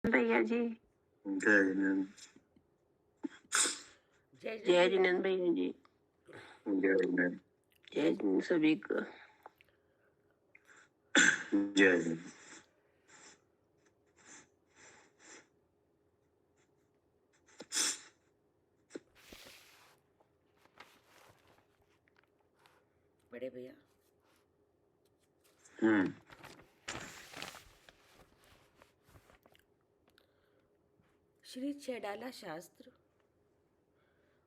भैया जी। जय जिनेंद्र। जय जिनेंद्र भैया जी। जय जिनेंद्र। जय जिनेंद्र सभी को। जय जिनेंद्र। बड़े भैया। श्री छैडाला शास्त्र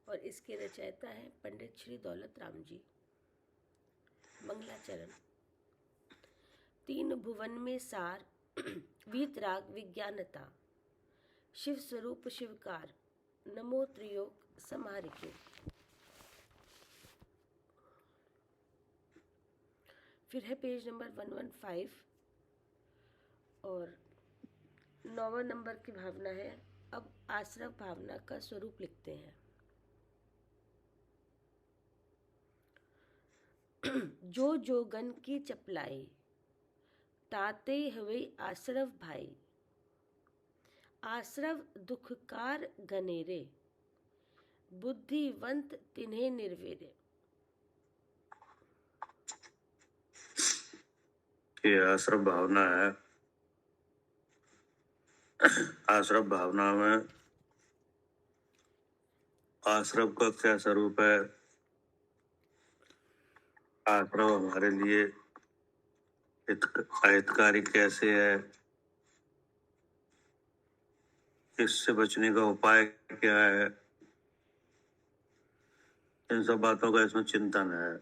और इसके रचयिता हैं पंडित श्री दौलत राम जी। मंगलाचरण। तीन भुवन में सार वीतराग विज्ञानता, शिव स्वरूप शिवकार, नमो त्रियोग समारिके। फिर है पेज नंबर 115 और 9वां नंबर की भावना है। अब आश्रव भावना का स्वरूप लिखते हैं। जो जोगन की चपलाई, ताते हुए आश्रव भाई, आश्रव दुखकार गनेरे, बुद्धिवंत तिन्हें निर्वेरे। ये आश्रव भावना है। आश्रव भावना में आश्रव का क्या स्वरूप है? आश्रव हमारे लिए अहितकारी कैसे है? इससे बचने का उपाय क्या है? इन सब बातों का इसमें चिंतन है।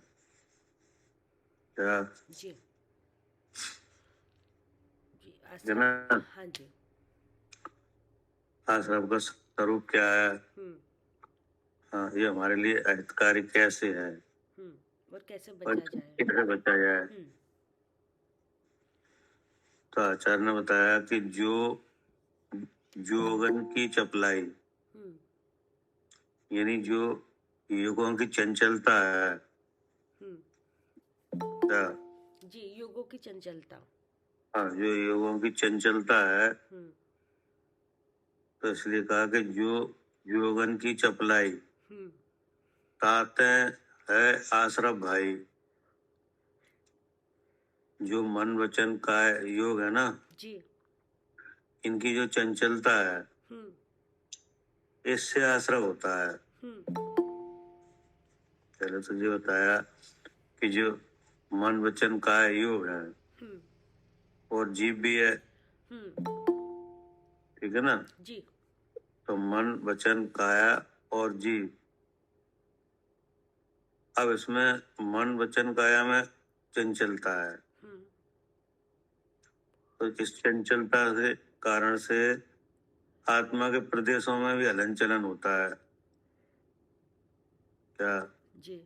क्या जी आश्रव, हाँ जी। आश्रव का स्वरूप क्या है? हाँ, ये हमारे लिए अहितकारी कैसे है और कैसे बचा जाए? कैसे बचा जाए? तो आचार्य ने बताया कि जो जोगन की चपलाई, यानी जो युगों की चंचलता है। क्या? जी, युगों की चंचलता। हाँ, जो युगों की चंचलता है, तो इसलिए कहा कि जो जोगन की चपलाई, ताते है आश्रव भाई। जो मन वचन का योग है ना जी, इनकी जो चंचलता है, इससे आश्रव होता है। पहले तो ये बताया कि जो मन वचन का योग है और जीव भी है, ठीक है ना जी। तो मन वचन काया और जीव, अब इसमें मन वचन काया में चंचलता है, तो इस चंचलता से कारण से आत्मा के प्रदेशों में भी हलन चलन होता है। क्या? जी।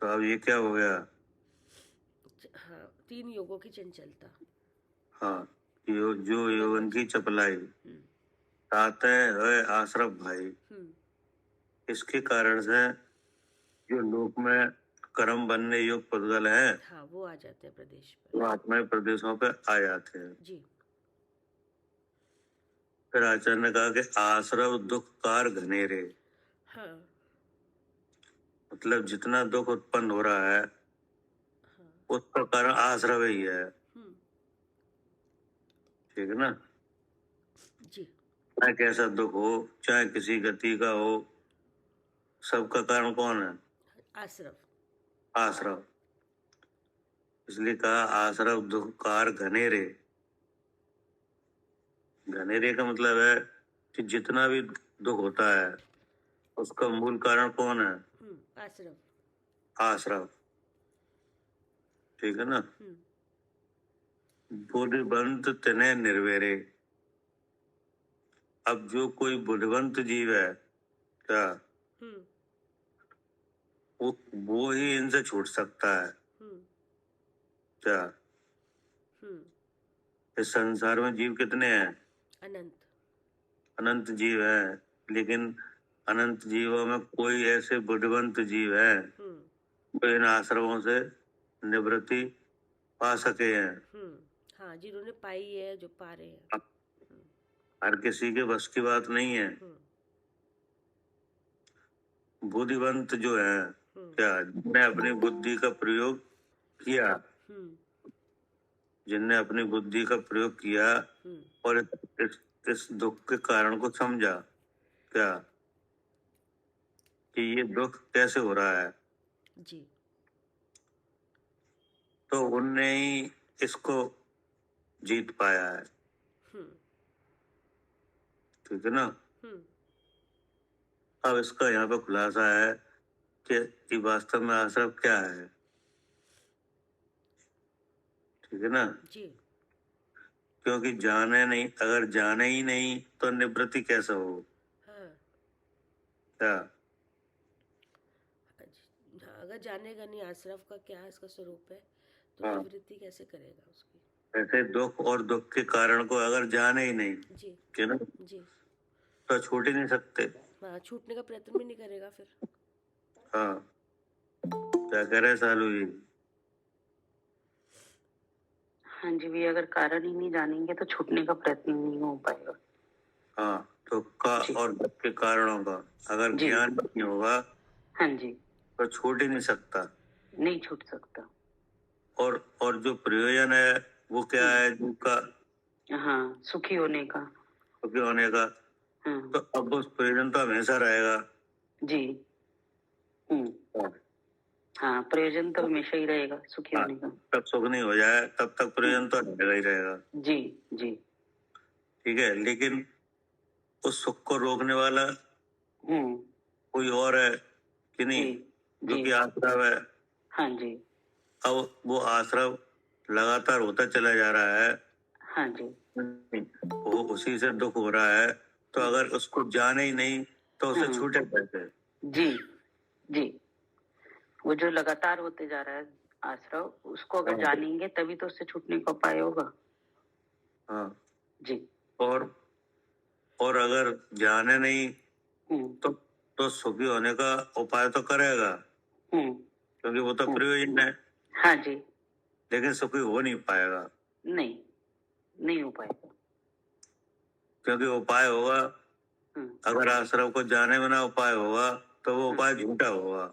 तो अब ये क्या हो गया? हाँ, तीन योगों की चंचलता। हाँ, जो यौवन की चपलाई, ताते है आश्रव भाई, इसके कारण से जो लोक में कर्म बनने योग पुद्गल है, हाँ, वो आ जाते हैं प्रदेश पर, वो आत्मा प्रदेशों पे आ जाते हैं। जी। फिर आचार्य ने कहा कि आश्रव दुख कार घनेरे। हाँ, मतलब जितना दुख उत्पन्न हो रहा है, उसका कारण आश्रव ही है। ठीक है ना? जी। चाहे कैसा दुख हो, चाहे किसी गति का हो, सबका कारण कौन है? आश्रव। आश्रव। इसलिए कहा आश्रव दुख कार घनेरे। घनेरे का मतलब है कि जितना भी दुख होता है उसका मूल कारण कौन है? आश्रव। आश्रव। ठीक है ना? बुद्धिवंत तिन्हें निर्वेरे। अब जो कोई बुद्धिवंत जीव है, क्या वो ही इनसे छूट सकता है। क्या? इस संसार में जीव कितने हैं? अनंत। अनंत जीव हैं, लेकिन अनंत जीवों में कोई ऐसे बुद्धिवंत जीव है जो इन आश्रमों से निवृत्ति पा सके हैं। हाँ, जिन्होंने पाई है, जो पा रहे हैं। हर किसी के बस की बात नहीं है। बुद्धिवंत जो है, क्या जिनने अपनी बुद्धि का प्रयोग किया, जिनने अपनी बुद्धि का प्रयोग किया और इस दुख के कारण को समझा, क्या कि ये दुख कैसे हो रहा है, जी। तो उनने ही इसको जीत पाया है। ठीक है ना। अब इसका यहाँ पे खुलासा है कि वास्तव में आश्रव क्या है। ठीक है ना। जी। क्योंकि जाने नहीं, अगर जाने ही नहीं तो निवृत्ति कैसे हो। हाँ। क्या अगर जानेगा नहीं आश्रव का क्या इसका स्वरूप है, तो हाँ। निवृत्ति कैसे करेगा उसकी। ऐसे दुख और दुख के कारण को अगर जाने ही नहीं, जी। है ना, जी। तो छूट ही नहीं सकते। हाँ, छूटने का प्रयत्न भी नहीं करेगा फिर। हाँ, क्या कह रहे सालू जी। हाँ जी भैया, अगर कारण ही नहीं जानेंगे तो छूटने का प्रयत्न नहीं हो पाएगा। हाँ, दुख का और दुख के कारणों का अगर ज्ञान नहीं होगा, हाँ जी, तो छूट ही नहीं सकता। नहीं छूट सकता। और जो प्रयोजन है वो क्या है, जिनका हाँ, सुखी होने का। सुखी होने का। तो अब उस प्रयोजन तो हमेशा रहेगा। जी। हाँ, प्रयोजन तो हमेशा ही रहेगा सुखी होने का। तब सुख नहीं हो जाए तब तक प्रयोजन तो रहेगा ही रहेगा। जी जी। ठीक है, लेकिन उस सुख को रोकने वाला कोई और है कि नहीं, जो कि आश्रव है। हाँ जी। अब वो आश्रव लगातार होता चला जा रहा है। हाँ जी। वो उसी से दुख हो रहा है, तो अगर उसको जाने ही नहीं तो उसे छूटे कैसे। जी जी। वो जो लगातार होते जा रहा है आश्रव, उसको अगर जानेंगे तभी तो उससे छूटने का उपाय होगा। हाँ जी। और अगर जाने नहीं तो सुखी होने का उपाय तो करेगा, क्योंकि वो तो प्रयोजन है। हाँ जी। लेकिन सुखी हो नहीं पाएगा। नहीं हो पाएगा। क्योंकि उपाय होगा, अगर आश्रव को जाने बिना उपाय होगा तो वो उपाय झूठा होगा।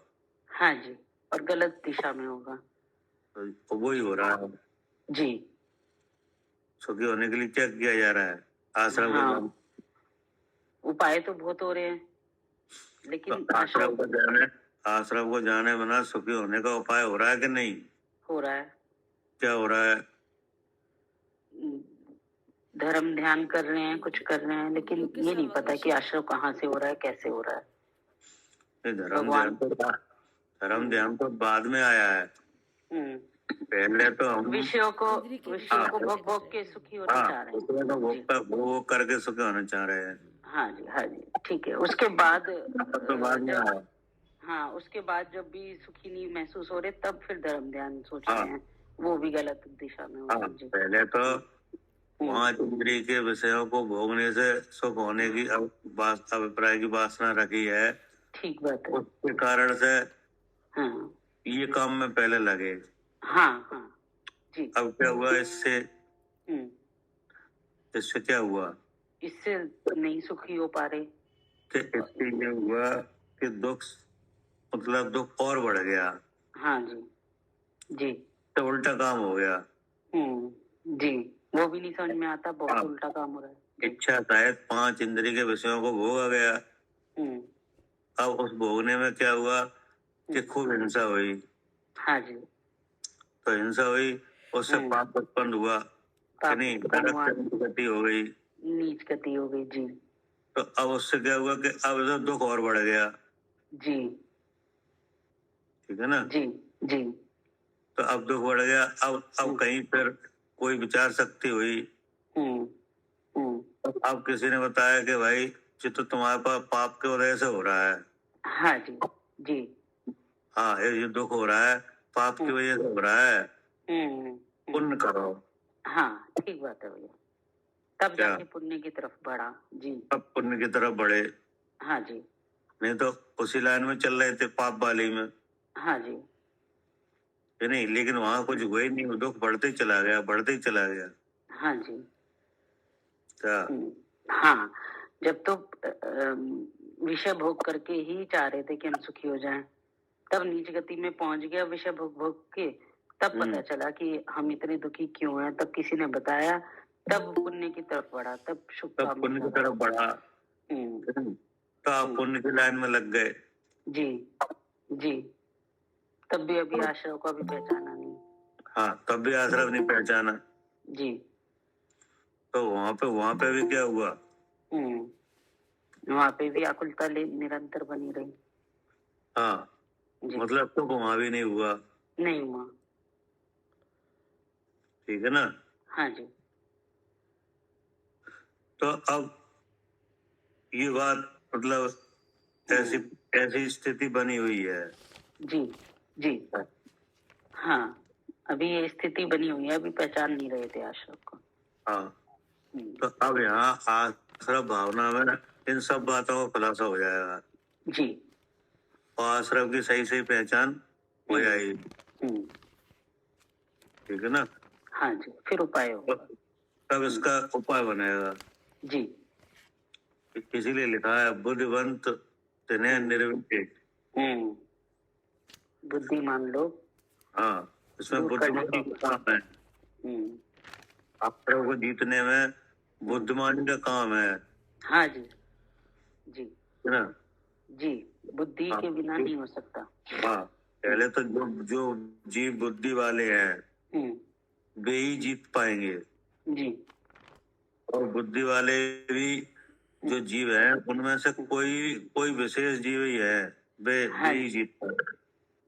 हाँ जी, और गलत दिशा में होगा। तो वो ही हो रहा है। जी। सुखी होने के लिए क्या किया जा रहा है आश्रम को जाने। उपाय तो बहुत हो रहे हैं, लेकिन तो आश्रम को जाने बिना सुखी होने का उपाय हो रहा है कि नहीं। हो रहा है। क्या हो रहा है। धर्म ध्यान कर रहे हैं, कुछ कर रहे हैं, लेकिन ये नहीं पता कि आश्रम कहाँ से हो रहा है, कैसे हो रहा है। धर्म ध्यान तो बाद में आया है। पहले तो हम विषयों को भोग भोग के सुखी होना चाह रहे हैं। वो करके सुखी होना चाह रहे हैं। हाँ जी, हाँ जी, ठीक है। उसके बाद तो बाद में आया। हाँ, उसके बाद जब भी सुखी नहीं महसूस हो रहे तब फिर धर्म ध्यान सोच रहे हैं, वो भी गलत दिशा में हो रही है। पहले तो 5 इंद्रिय के विषयों को भोगने से सुख होने की अभिप्राय की वासना रखी है। ठीक बात है। उसके कारण से ये काम में पहले लगे। हाँ जी। अब क्या हुआ इससे क्या हुआ, इससे नहीं सुखी हो पा रहे। कि इससे ये हुआ कि दुख और बढ़ गया। हाँ जी जी। तो उल्टा काम हो गया। जी, वो भी नहीं समझ में आता, बहुत उल्टा काम हो रहा है। इच्छा शायद 5 इंद्रिय के विषयों को भोगा गया। अब उस भोगने में क्या हुआ कि खूब हिंसा हुई। हाँ जी। तो हिंसा हुई, उससे पाप उत्पन्न हुआ, नहीं गति हो गई, नीच गति हो गई। जी। तो अब उससे क्या हुआ कि अब तो दुख और बढ़ गया। जी। ठीक है ना। जी जी। तो अब दुख बढ़ गया। अब कहीं पर कोई विचार शक्ति हुई। अब किसी ने बताया कि भाई चित्त तुम्हारे पास पाप के वजह से हो रहा है। हाँ जी जी। हाँ, ये दुख हो रहा है पाप की वजह से हो रहा है, पुण्य करो। हाँ, ठीक बात है भैया। तब जाके पुण्य की तरफ बढ़ा। जी, तब पुण्य की तरफ बढ़े। हाँ जी। नहीं तो उसी लाइन में चल रहे थे, पाप वाली में। हाँ जी। नहीं, लेकिन वहां कुछ हुआ ही नहीं, दुख बढ़ते ही चला गया, बढ़ते ही चला गया। हाँ जी। क्या? हाँ, जब तो विषय भोग करके ही चाह रहे थे कि हम सुखी हो जाएं, तब नीच गति में पहुंच गया विषय भोग भोग के, तब पता चला कि हम इतने दुखी क्यों हैं, तब किसी ने बताया, तब पुण्य की तरफ बढ़ा, तब शुभ तब काम पुण्य की लगा। तरफ बढ़ा, तो आप पुण्य की लाइन में लग गए। जी जी, तब भी अभी आश्रव को भी पहचाना नहीं। हाँ, तब भी आश्रम नहीं पहचाना। जी। तो वहां पे भी क्या हुआ? वहां पे भी आकुलता निरंतर बनी रही। हाँ, मतलब तो वहां भी नहीं हुआ। नहीं हुआ। ठीक है ना? हाँ जी। तो अब ये बात मतलब ऐसी ऐसी स्थिति बनी हुई है। जी जी। हाँ, अभी ये स्थिति बनी हुई है, अभी पहचान नहीं रहे थे आश्रम को। हाँ, तो अब यहाँ आश्रम भावना में इन सब बातों का खुलासा हो जाएगा जी। और आश्रम की सही सही पहचान हो जाएगी। ठीक है ना? हाँ जी, फिर उपाय होगा। तब इसका उपाय बनेगा। जी। इसीलिए लिखा है बुद्धिवंत तिन्हें निर्विवेक। बुद्धिमान लोग। हाँ, इसमें बुद्धिमानी का काम है। आश्रम को जीतने में बुद्धिमानी का काम है। हाँ जी। जी। है ना? जी, बुद्धि के बिना नहीं हो सकता। हाँ, पहले तो जो जीव बुद्धि वाले हैं वे ही जीत पाएंगे। जी। और बुद्धि वाले भी जो जीव हैं उनमें से कोई विशेष जीव ही है वे ही जीत पाएंगे।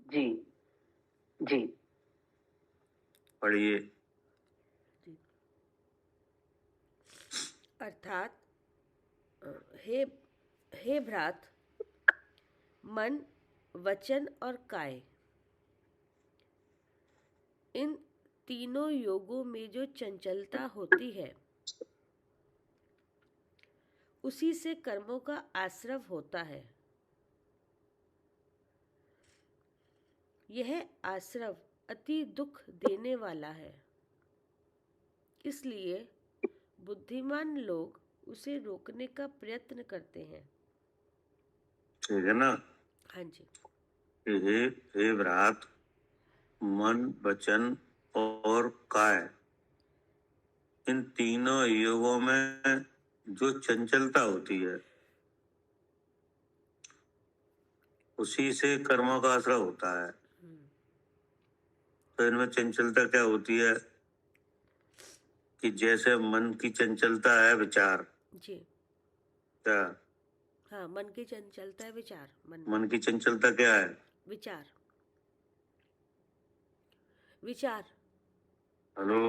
जी जी। पढ़िए। अर्थात हे भ्रात, मन, वचन और काय, इन तीनों योगों में जो चंचलता होती है उसी से कर्मों का आश्रव होता है। यह आश्रव अति दुख देने वाला है, इसलिए बुद्धिमान लोग उसे रोकने का प्रयत्न करते हैं। ठीक है ना? हाँ जी। हे भ्रात, मन, वचन और काय, इन तीनों योगों में जो चंचलता होती है उसी से कर्मों का आश्रय होता है। तो इनमें चंचलता क्या होती है कि जैसे मन की चंचलता है विचार। जी। क्या? हाँ, मन की चंचलता है विचार। मन की चंचलता क्या है? विचार। विचार। हेलो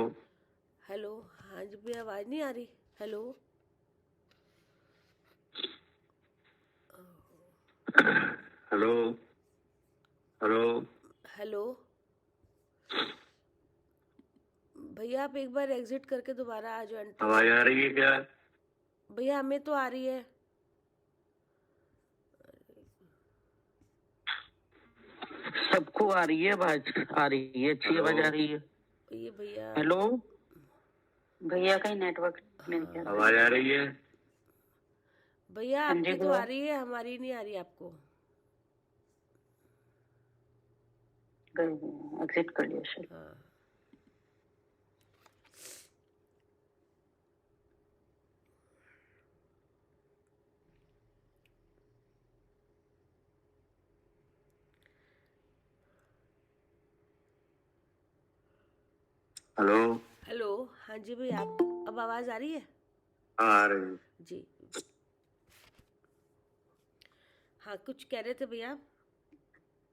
हेलो, हाँ जी भैया, आवाज नहीं आ रही? हेलो हेलो हेलो हेलो भैया, आप एक बार एग्जिट करके दोबारा आ जाओ। आवाज आ रही है क्या? भैया, हमें तो आ रही है। सबको आ रही है आवाज, आ रही है, अच्छी आवाज आ रही है। ये भैया, हेलो भैया, का नेटवर्क में क्या आवाज आ रही है? भैया आपकी तो आ रही है, हमारी नहीं आ रही आपको। एग्जिट कर लिया सर। हाँ। हेलो हेलो, हाँ जी भैया, आप अब आवाज आ रही है? आ रही है जी। हाँ, कुछ कह रहे थे भैया?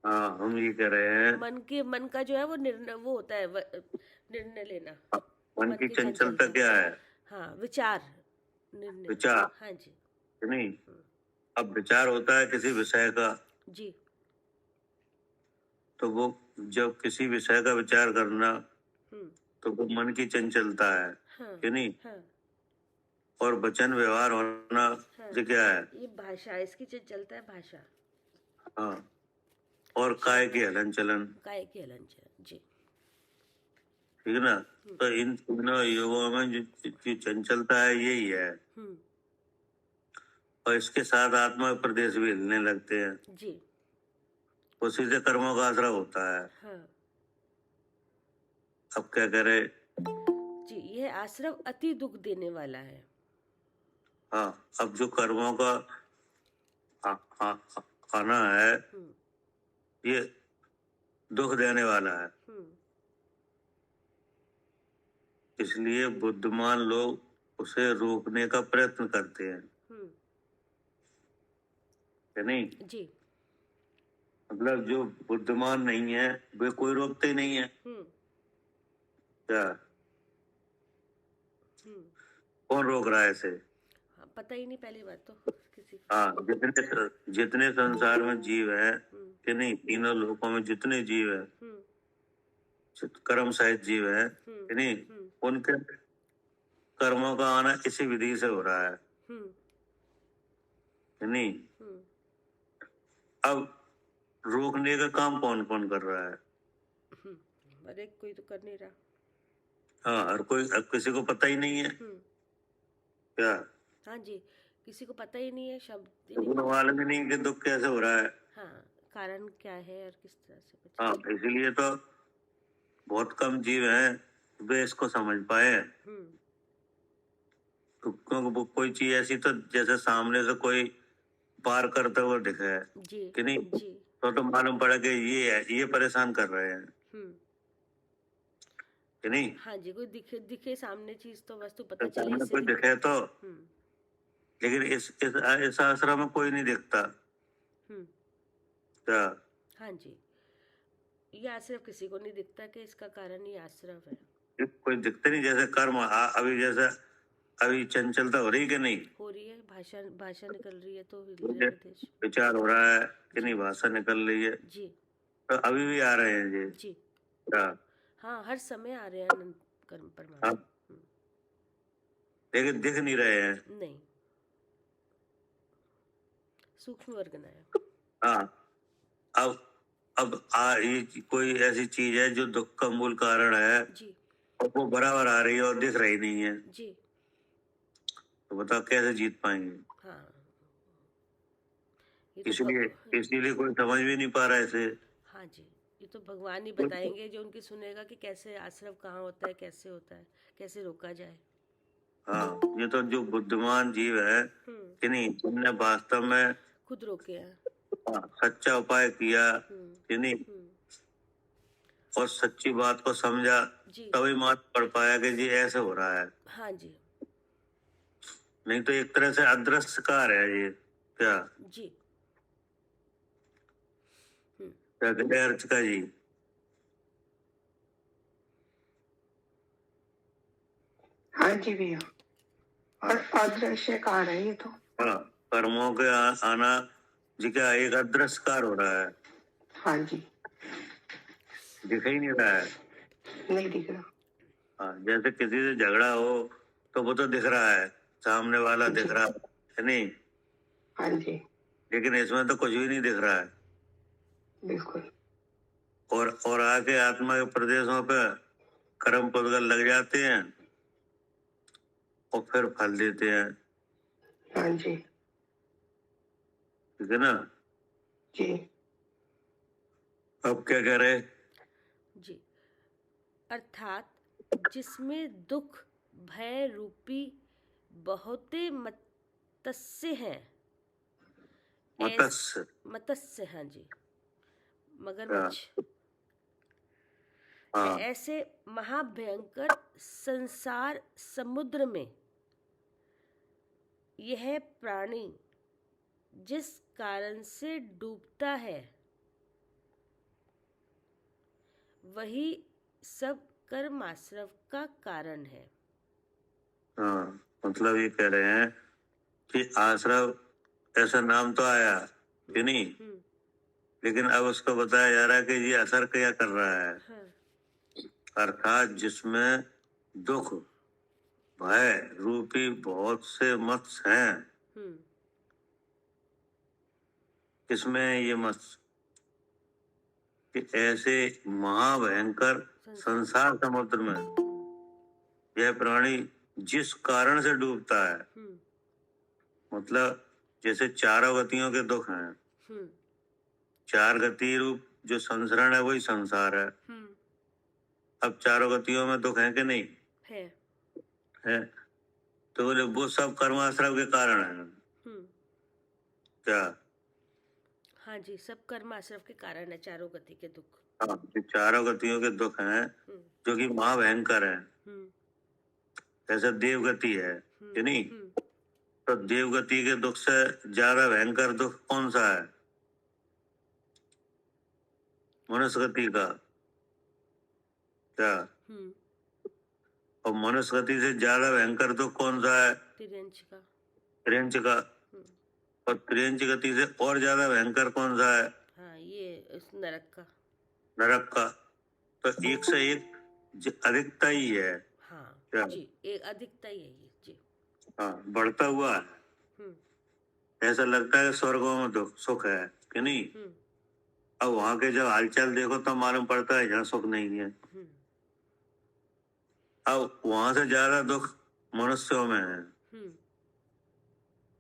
हाँ, हम ये कह रहे हैं मन का जो है वो निर्णय, वो होता है निर्णय लेना। मन की चंचलता क्या है? हाँ, विचार, निर्णय। विचार। हाँ जी। नहीं, अब विचार होता है किसी विषय का। जी। तो वो जब किसी विषय का विचार करना तो वो मन की चंचलता है। हाँ, कि नहीं? हाँ। और वचन व्यवहार होना ये क्या है? ये भाषा, इसकी चंचलता है भाषा। हाँ, और काय की हलन चलन। काय की हलन चलन। जी। ठीक है ना। तो इन तीनों योगों में जो चंचलता है यही है, और इसके साथ आत्मा के प्रदेश भी हिलने लगते हैं जी। उसी से कर्मों का आश्रय होता है। हाँ अब क्या करे। जी, यह आश्रव अति दुख देने वाला है। हाँ, अब जो कर्मों का आना है ये दुख देने वाला है, इसलिए बुद्धिमान लोग उसे रोकने का प्रयत्न करते हैं, है नहीं। जी। मतलब जो बुद्धिमान नहीं है वे कोई रोकते ही नहीं है। क्या कौन रोक रहा है इसे? हाँ, पता ही नहीं पहली बात तो किसी को। हाँ, जितने संसार में जीव है कि नहीं, तीनों लोकों में जितने जीव है, कर्म सहित जीव है कि नहीं, उनके कर्मों का आना इसी विधि से हो रहा है कि नहीं। अब रोकने का काम कौन कौन कर रहा है? अरे कोई तो कर नहीं रहा। हाँ, हर कोई, अब किसी को पता ही नहीं है क्या। हाँ जी, किसी को पता ही नहीं है, शब्द मालूम ही नहीं कि दुख कैसे हो रहा है। हाँ, कारण क्या है और किस तरह से बचे। हाँ, इसीलिए तो बहुत कम जीव हैं वे इसको समझ पाए। क्योंकि कोई चीज ऐसी तो जैसे सामने से कोई पार करते हुए दिखे जी कि नहीं, जी। तो मालूम पड़ा कि ये है, ये परेशान कर रहे हैं कि नहीं। हाँ जी, कोई दिखे सामने चीज तो वस्तु पता तो चले सामने इससे कोई दिखे तो, लेकिन इस आश्रम में कोई नहीं दिखता क्या। हाँ जी, ये आश्रव किसी को नहीं दिखता कि इसका कारण ये आश्रव है। कोई दिखते नहीं। जैसे कर्म अभी जैसे अभी चंचलता हो रही कि नहीं, हो रही है, भाषा निकल रही है तो हिल रहे हैं देश। विचार हो रहा है कि नहीं, भाषा निकल रही है जी। तो अभी भी आ रहे हैं जी। क्या। हाँ, हर समय आ रहे हैं अनंत कर्म परमात्मा। लेकिन दिख नहीं रहे हैं। नहीं, सूक्ष्म वर्ग है। हाँ, अब ये कोई ऐसी चीज है जो दुख का मूल कारण है जी। और वो बराबर आ रही है और दिख रही नहीं है जी। तो बताओ कैसे जीत पाएंगे। हाँ, इसीलिए कोई समझ भी नहीं पा रहा है इसे। हाँ जी, ये तो भगवान ही बताएंगे जो उनकी सुनेगा कि कैसे आश्रव कहाँ होता है, कैसे होता है, कैसे रोका जाए। हाँ, ये तो जो बुद्धिमान जीव है कि नहीं, जिनने वास्तव में खुद रोके हैं, सच्चा उपाय किया कि नहीं, और सच्ची बात को समझा, तभी मालूम पड़ पाया कि जी ऐसे हो रहा है। हाँ जी। नहीं तो एक तरह से अदृश्य कार है ये क्या। जी। क्या कहते हैं अर्चका जी? हाँ जी भैया, और अदृश्य कार है ये तो। हाँ, कर्मों के आना जी क्या एक अदृश्य कार हो रहा है। हाँ जी, दिख ही नहीं रहा है। नहीं दिख रहा। हाँ, जैसे किसी से झगड़ा हो तो वो तो दिख रहा है, सामने वाला दिख रहा है नहीं। हाँ जी, लेकिन इसमें तो कुछ भी नहीं दिख रहा है। बिल्कुल। और आके आत्मा के प्रदेशों पे कर्म पुद्गल लग जाते हैं और फिर फल देते हैं। हाँ जी। ठीक है ना। जी। अब क्या कह रहे जी, अर्थात जिसमें दुख भय रूपी बहुते मत्स्य हैं, मत्स्य, हाँ जी, मगरमच्छ, ऐसे महाभयंकर संसार समुद्र में यह प्राणी जिस कारण से डूबता है वही सब कर्माश्रव का कारण है। हाँ, मतलब ये कह रहे हैं कि आश्रव ऐसा नाम तो आया कि नहीं, लेकिन अब उसको बताया जा रहा है कि ये असर क्या कर रहा है। अर्थात जिसमें दुख भय रूपी बहुत से मत्स्य हैं, किसमें ये मत्स्य कि ऐसे महाभयंकर संसार समुद्र में यह प्राणी जिस कारण से डूबता है, मतलब जैसे चारों गतियों के दुख हैं, चार गति रूप जो संसरण है वही संसार है। अब चारों गतियों में दुख है कि नहीं है? तो बोले वो सब कर्माश्रम के कारण है क्या? हाँ जी, सब कर्माश्रम के कारण है चारों गति के दुख। हाँ, जो चारों गतियों के दुख हैं जो कि महाभयंकर है, जैसे देवगति है कि नहीं? तो देवगति के दुख से ज्यादा भयंकर दुख कौन सा है? मनुष्य गति का क्या? और मनुष्य गति से ज्यादा भयंकर दुख कौन सा है? त्रियंच का। और त्रियंच गति से और ज्यादा भयंकर कौन सा है? हाँ, ये नरक का। नरक का। तो एक से एक अधिकता ही है। हाँ क्या? जी, एक अधिकता ही है ये जी। हाँ, बढ़ता हुआ है। ऐसा लगता है स्वर्गों में दुख सुख है कि नहीं? अब वहां के जब हालचाल देखो तो मालूम पड़ता है यहाँ सुख नहीं है। अब वहां से ज्यादा दुख मनुष्यों में है,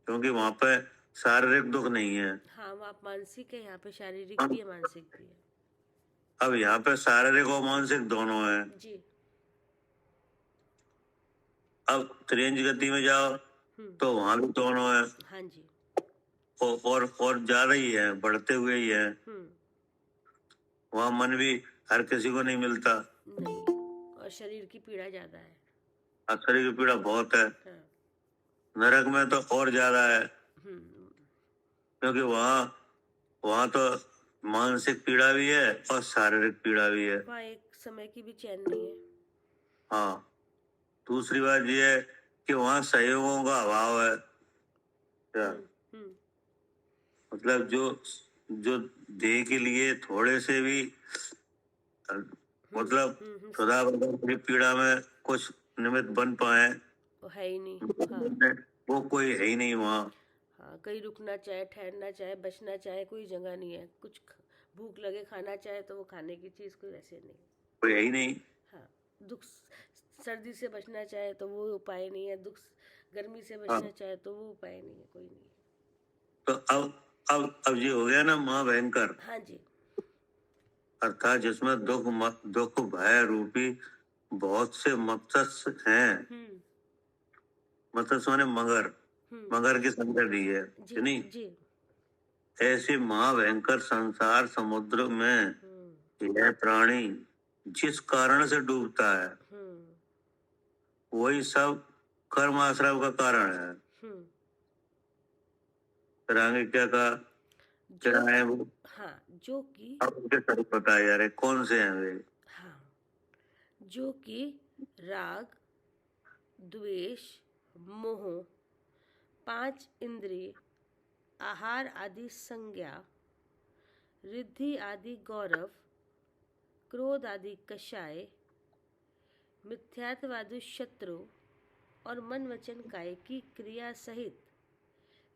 क्योंकि वहां पे शारीरिक दुख नहीं है। हाँ, वहाँ मानसिक है, यहाँ पे शारीरिक भी है, मानसिक भी है। अब यहाँ पे शारीरिक और मानसिक दोनों है जी। अब त्रियंच गति में जाओ तो वहां भी दोनों है। हाँ जी। और ज्यादा ही है, बढ़ते हुए ही है। वहाँ मन भी हर किसी को नहीं मिलता। नहीं, और शरीर की पीड़ा ज्यादा है। शरीर की पीड़ा बहुत है। हाँ। नरक में तो और ज्यादा है, क्योंकि वहाँ तो मानसिक पीड़ा भी है और शारीरिक पीड़ा भी है। वहाँ एक समय की भी चैन नहीं है। हाँ, दूसरी बात ये है कि वहाँ सहयोगों का अभाव है। क्या? मतलब जो देह के लिए थोड़े से भी मतलब खुदा की पीड़ा में कुछ निमित्त बन पाए वो है ही नहीं। हाँ। वो कोई है ही नहीं वहाँ। हाँ, कहीं रुकना चाहे, ठहरना चाहे, बचना चाहे, कोई जगह नहीं है। कुछ भूख लगे खाना चाहे तो वो खाने की चीज कोई वैसे नहीं, कोई है ही नहीं। हाँ, दुख सर्दी से बचना चाहे तो वो उपाय नहीं है, दुख गर्मी से बचना चाहे तो वो उपाय नहीं है, कोई नहीं है। तो अब ये हो गया ना महाभयंकर। हाँ जी। अर्थात जिसमें दुख भय रूपी बहुत से मत्स्य हैं। मत्स्य माने मगर की संख्या दी है जी, नहीं? जी। ऐसे महाभयंकर संसार समुद्र में यह प्राणी जिस कारण से डूबता है वही सब कर्म आश्रम का कारण है। फिर आगे क्या कहा? क्या है वो? हाँ, जो कि अब उनके सही बताया जा रहे कौन से हैं वे? हाँ, जो कि राग, द्वेष, मोह, 5 इंद्रिय, आहार आदि संज्ञा, रिद्धि आदि गौरव, क्रोध आदि कषाय, मिथ्यात्वादि शत्रु और मन वचन काय की क्रिया सहित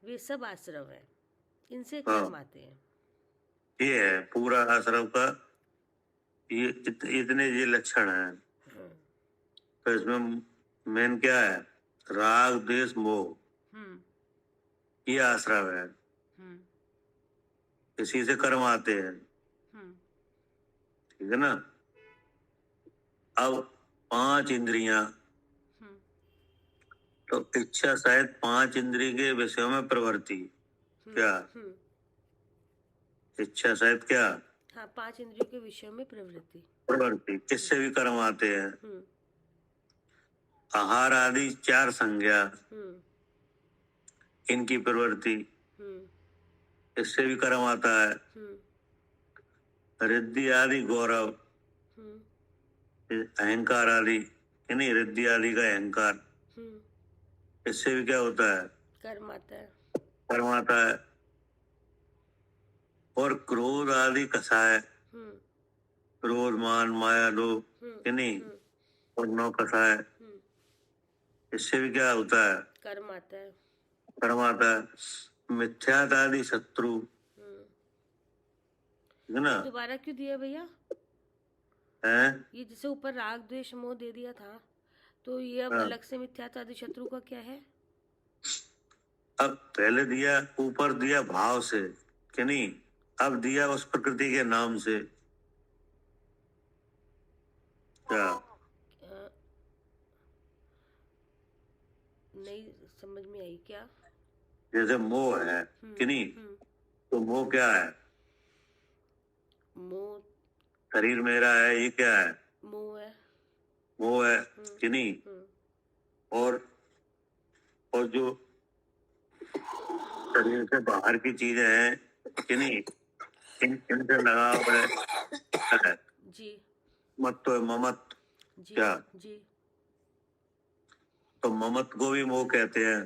वे सब आश्रम हैं। इनसे कर्म आते हैं। ये है पूरा आश्रम का, ये इतने ये लक्षण हैं। तो इसमें मेन क्या है? राग द्वेष मोह, ये आश्रम है। इसी से कर्म आते हैं। ठीक है ना? अब 5 इंद्रियां, तो इच्छा शायद 5 इंद्रिय के विषयों में प्रवृत्ति। क्या इच्छा शायद क्या? हाँ, 5 इंद्रियों के विषय में प्रवृत्ति, इससे भी कर्म आते हैं। आहार आदि 4 संज्ञा, इनकी प्रवृत्ति, इससे भी कर्म आता है। रिद्धि आदि गौरव, अहंकार आदि, यानी रिद्धि आदि का अहंकार, इससे भी क्या होता है? कर्म आता है। कर्म आता है। और क्रोध आदि कषाय, क्रोध मान माया लोभ, यानी और 9 कषाय, इससे भी क्या होता है? कर्म आता है। कर्म आता है। मिथ्यात आदि शत्रु, है ना? दोबारा क्यों दिया भैया? हैं? ये जैसे ऊपर राग द्वेष मोह दे दिया था, तो ये अब हाँ। अलग से मिथ्यात्व आदि शत्रु का क्या है? अब पहले दिया, ऊपर दिया भाव से कि नहीं, अब दिया उस प्रकृति के नाम से। क्या? अ, नहीं समझ में आई क्या? जैसे मोह है कि नहीं, तो मोह क्या है? मोह शरीर मेरा है, ये क्या है? मोह है। मोह है कि नहीं। और जो शरीर से बाहर की चीजें हैं कि नहीं, इनसे लगाव है। जी मत तो है ममत। जी क्या? जी तो ममत को भी मोह कहते हैं।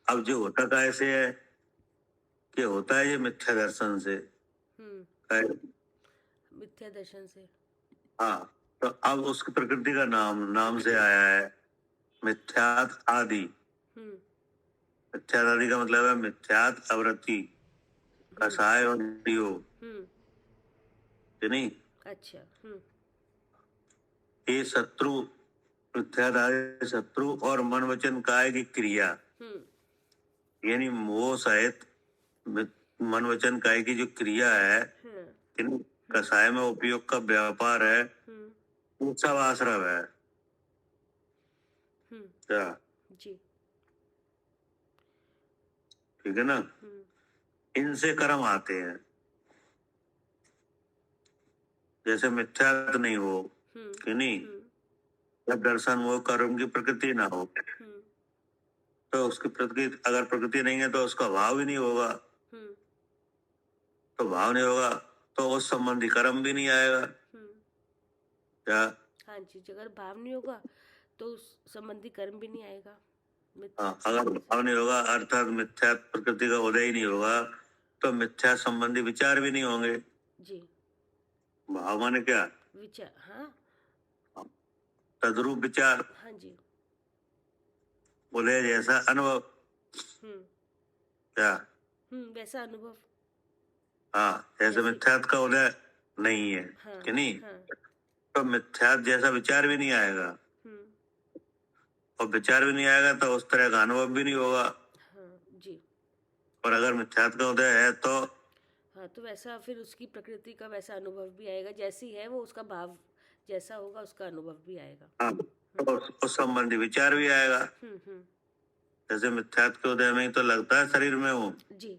अब जो होता कैसे है कि होता है ये मिथ्या दर्शन से। मिथ्या दर्शन से। हाँ, तो अब उसकी प्रकृति का नाम से आया है मिथ्यात आदि। मिथ्यात आदि का मतलब है मिथ्यात अवृत्ति, कसाय और योग कि नहीं। अच्छा। ये शत्रु, मिथ्यात आदि शत्रु और मन वचन काय की क्रिया, यानी मोह सहित मन वचन काय की जो क्रिया है, कसाय में उपयोग का व्यापार है, वो सब आश्रव है। क्या? जी ठीक है ना। इनसे कर्म आते हैं। जैसे मिथ्यात नहीं हो कि नहीं, जब दर्शन हो, कर्म की प्रकृति ना हो, तो उसकी प्रकृति, अगर प्रकृति नहीं है तो उसका भाव भी नहीं होगा। तो भाव नहीं होगा तो उस संबंधी कर्म भी नहीं आएगा। क्या? हाँ जी, अगर भाव नहीं होगा तो उस संबंधी कर्म भी नहीं आएगा। हाँ, अगर भाव नहीं होगा अर्थात मिथ्या प्रकृति का उदय ही नहीं होगा, तो मिथ्या संबंधी विचार भी नहीं होंगे। जी। भाव माने क्या? विचार। हाँ तद्रूप विचार। हाँ जी। बोले जैसा अनुभव। क्या? वैसा अनुभव। हाँ, जैसे मिथ्यात का उदय नहीं है कि नहीं, तो मिथ्यात जैसा विचार भी नहीं आएगा, और विचार भी नहीं आएगा तो उस तरह का अनुभव भी नहीं होगा। जी। और अगर मिथ्यात का उदय है तो हाँ, तो वैसा फिर उसकी प्रकृति का वैसा अनुभव भी आएगा, जैसी है वो उसका भाव जैसा होगा उसका अनुभव भी आएगा। हाँ, तो उस संबंधी विचार भी आएगा। जैसे मिथ्यात के उदय में ही तो लगता है शरीर में हूँ। जी।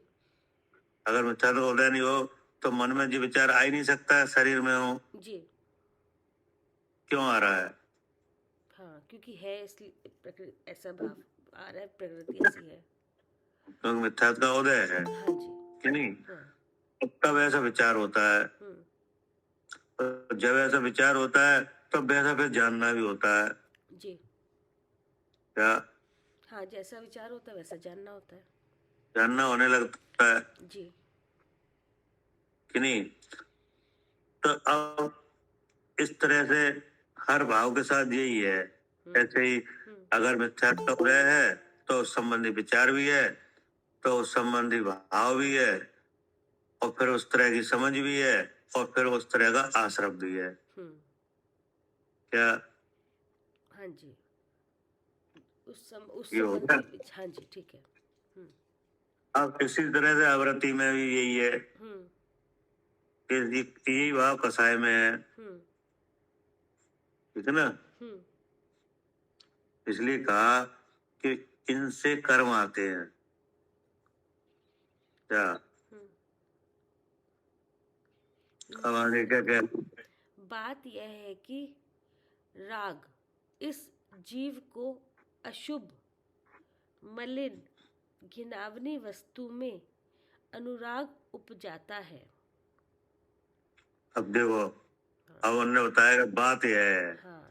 अगर मिथ्यात का उदय नहीं हो तो मन में जो विचार आ ही नहीं सकता है शरीर में हूँ। जी। क्यों आ रहा है? हाँ, क्योंकि है इसलिए प्रकृति ऐसा भाव आ रहा है, प्रकृति ऐसी है। क्योंकि मिथ्यात का उदय है। हाँ जी। कि नहीं, तब ऐसा विचार होता है। तो जब ऐसा विचार होता है तब वैसा फिर जानना भी होता है। जी। क्या? हाँ, जैसा विचार होता है वैसा जानना होता है। जानना होने लगता है जी। कि नहीं। तो अब इस तरह से हर भाव के साथ यही है। ऐसे ही अगर मिथ्यात्व का उदय है तो उस संबंधी विचार भी है, तो उस संबंधी भाव भी है, और फिर उस तरह की समझ भी है, और फिर उस तरह का आश्रय भी है। क्या? हाँ जी। उस ये हो गया। संबंधी। हाँ जी, ठीक है। अब इसी तरह से आवृत्ति में भी यही है कि यही भाव कसाय में है। ठीक है ना। इसलिए कहा कि इनसे कर्म आते हैं। क्या? अब आगे क्या क्या? बात यह है कि राग इस जीव को अशुभ, मलिन, घिनावनी वस्तु में अनुराग उपजाता है। अब देखो, अब उन्होंने बताया बात यह है। हाँ।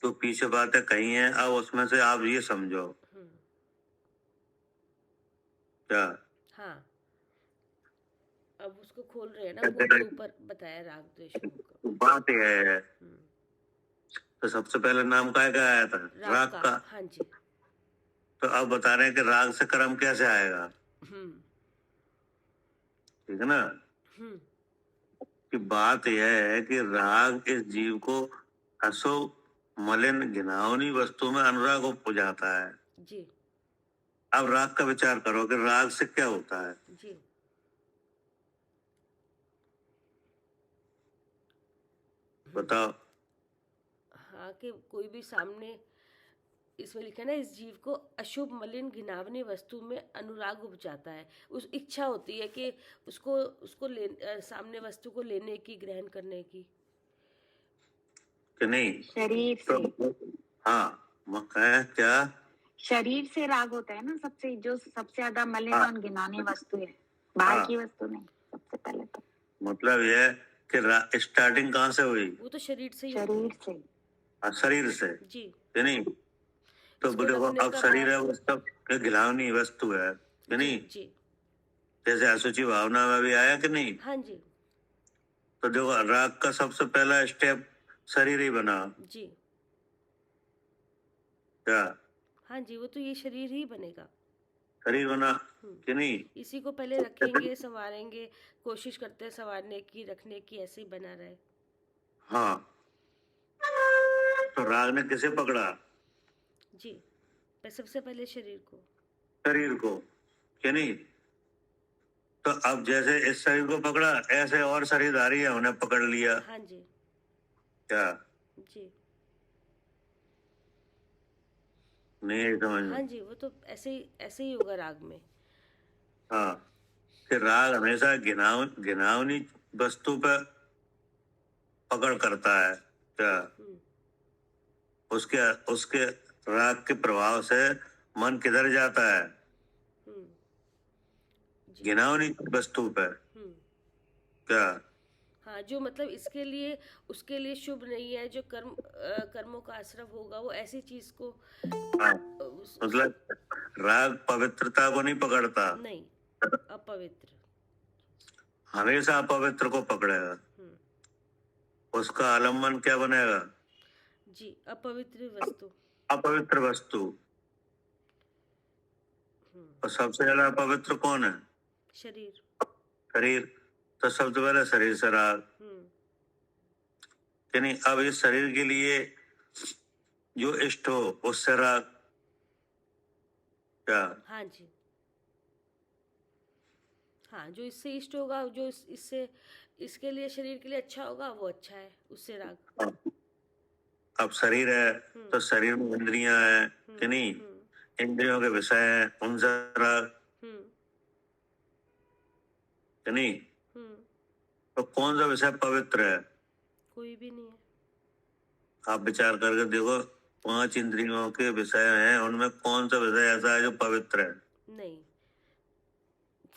तो पीछे बातें कही हैं, अब उसमें से आप ये समझो। क्या? हाँ, अब उसको खोल रहे हैं ना, वो ऊपर बताया राग द्वेष मोह का। बात यह है, तो सबसे पहले नाम का आया था? राग का। हाँ जी। तो अब बता रहे हैं कि राग से कर्म कैसे आएगा। ठीक है ना। कि बात यह है कि राग इस जीव को अशुभ मलिन घिनौनी वस्तु में अनुराग उपजाता है। जी अब राग का विचार करो कि राग से क्या होता है। जी बताओ। हाँ, कि कोई भी सामने, इसमें लिखा है ना, इस जीव को अशुभ मलिन घिनावनी वस्तु में अनुराग उपजाता है। उस इच्छा होती है कि उसको उसको सामने वस्तु को लेने की, ग्रहण करने की। कि नहीं? शरीर से तो हाँ, है क्या? शरीर से राग होता है ना, सबसे ज्यादा मलिन हाँ। और घिनौनी वस्तु है, बाहर हाँ। की वस्तु नहीं, सबसे पहले तो मतलब यह कि स्टार्टिंग कहाँ से हुई? वो तो शरीर से ही होती शरीर है। से। शरीर से। जी। कि नहीं? तो इसको देखो, रखने अब का शरीर है भाव। वो सब घिनौनी वस्तु है कि जी नहीं? जी जैसे असुचि भावना में भी आया कि नहीं? हाँ जी तो देखो, राग का सबसे पहला स्टेप शरीर ही बना। जी क्या? हाँ जी, वो तो ये शरीर ही बनेगा। शरीर बना कि नहीं? इसी को पहले रखेंगे, संवारेंगे, कोशिश करते हैं संवारने की, रखने की, ऐसे ही बना रहे। हाँ। तो राग ने किसे पकड़ा? जी, पर सबसे पहले शरीर को। शरीर को। कि नहीं? तो अब जैसे इस शरीर को पकड़ा, ऐसे और शरीरधारी है उन्हें पकड़ लिया। हाँ जी क्या? जी नहीं समझ हाँ में? जी, वो तो ऐसे ही होगा राग में। हाँ, कि राग हमेशा घिनौनी वस्तु पर पकड़ करता है। क्या? उसके उसके राग के प्रभाव से मन किधर जाता है? जी घिनौनी वस्तु पर। क्या? हाँ, जो मतलब इसके लिए, उसके लिए शुभ नहीं है, जो कर्मों का आश्रय होगा, वो ऐसी चीज को हाँ, मतलब राग पवित्रता को नहीं पकड़ता, नहीं, अपवित्र। हमेशा अपवित्र को पकड़ेगा। उसका आलम्बन क्या बनेगा? जी, अपवित्र वस्तु। अपवित्र वस्तु। और सबसे ज्यादा अपवित्र कौन है? शरीर। शरीर। तो सबसे पहले शरीर से राग। कि नहीं? अब इस शरीर के लिए जो इष्ट हो उससे राग। क्या? हाँ जी हाँ, जो इससे इष्ट होगा, जो इससे, इसके लिए, शरीर के लिए अच्छा होगा, वो अच्छा है, उससे राग। अब शरीर है तो शरीर में इंद्रियां हैं कि नहीं? इंद्रियों के विषय हैं, उनसे राग। कि नहीं? तो कौन सा विषय पवित्र है? कोई भी नहीं है। आप विचार करके देखो, 5 इंद्रियों के विषय हैं, उनमें कौन सा विषय ऐसा है जो पवित्र है? नहीं,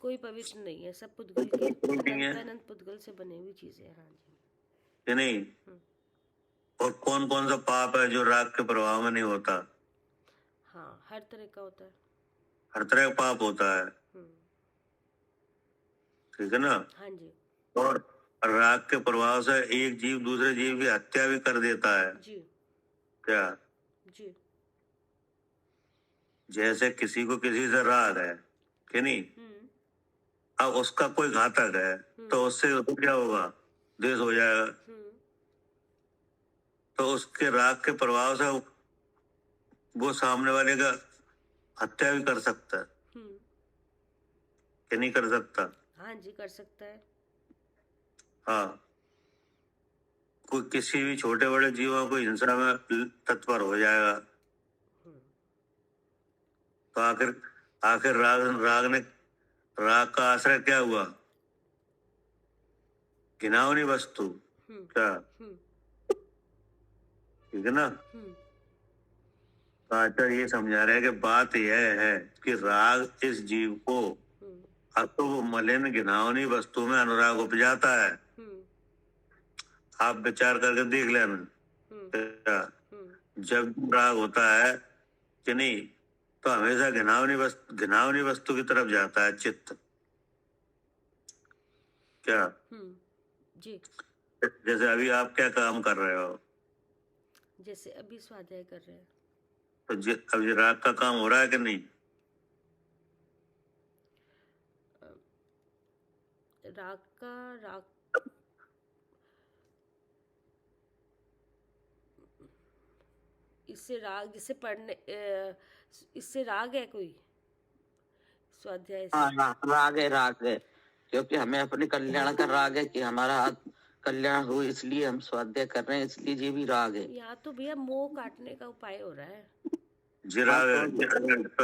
कोई पवित्र नहीं है, सब पुद्गल के, अनंत पुद्गल से बने हुई चीजें हैं। हाँ जी। कि नहीं? और कौन कौन सा पाप है जो राग के प्रभाव में नहीं होता? हाँ, हर तरह का होता है। हर तरह का पाप होता है। ठीक है ना? हाँ जी और राग के प्रभाव से एक जीव दूसरे जीव की हत्या भी कर देता है। जी क्या? जी जैसे किसी को किसी से राग है कि नहीं? अब उसका कोई घातक है तो उससे क्या होगा? द्वेष हो जाएगा। तो उसके राग के प्रभाव से वो सामने वाले का हत्या भी कर सकता है कि नहीं कर सकता? हाँ जी, कर सकता है। हाँ, कोई किसी भी छोटे बड़े जीवों को हिंसा में तत्पर हो जाएगा। तो आखिर आखिर राग का आश्रय क्या हुआ? घिनौनी वस्तु। क्या? ठीक है ना? तो आचार्य ये समझा रहे हैं कि बात यह है कि राग इस जीव को अशुभ मलिन घिनौनी वस्तु में अनुराग उपजाता है। आप विचार करके देख लेना। क्या? जब राग होता है कि नहीं, तो हमेशा घिनौनी वस्तु की तरफ जाता है चित्त। क्या? जी, जैसे अभी आप क्या काम कर रहे हो? जैसे अभी स्वाध्याय कर रहे हैं। तो अभी राग का काम हो रहा है कि नहीं? राग इससे राग, जिसे पढ़ने इससे राग है कोई स्वाध्याय से? हाँ, राग है क्योंकि हमें अपने कल्याण का राग है कि हमारा कल्याण हो, इसलिए हम स्वाध्याय कर रहे हैं, इसलिए ये भी राग है। यहाँ तो भैया मोह काटने का उपाय हो रहा है। जी राग है,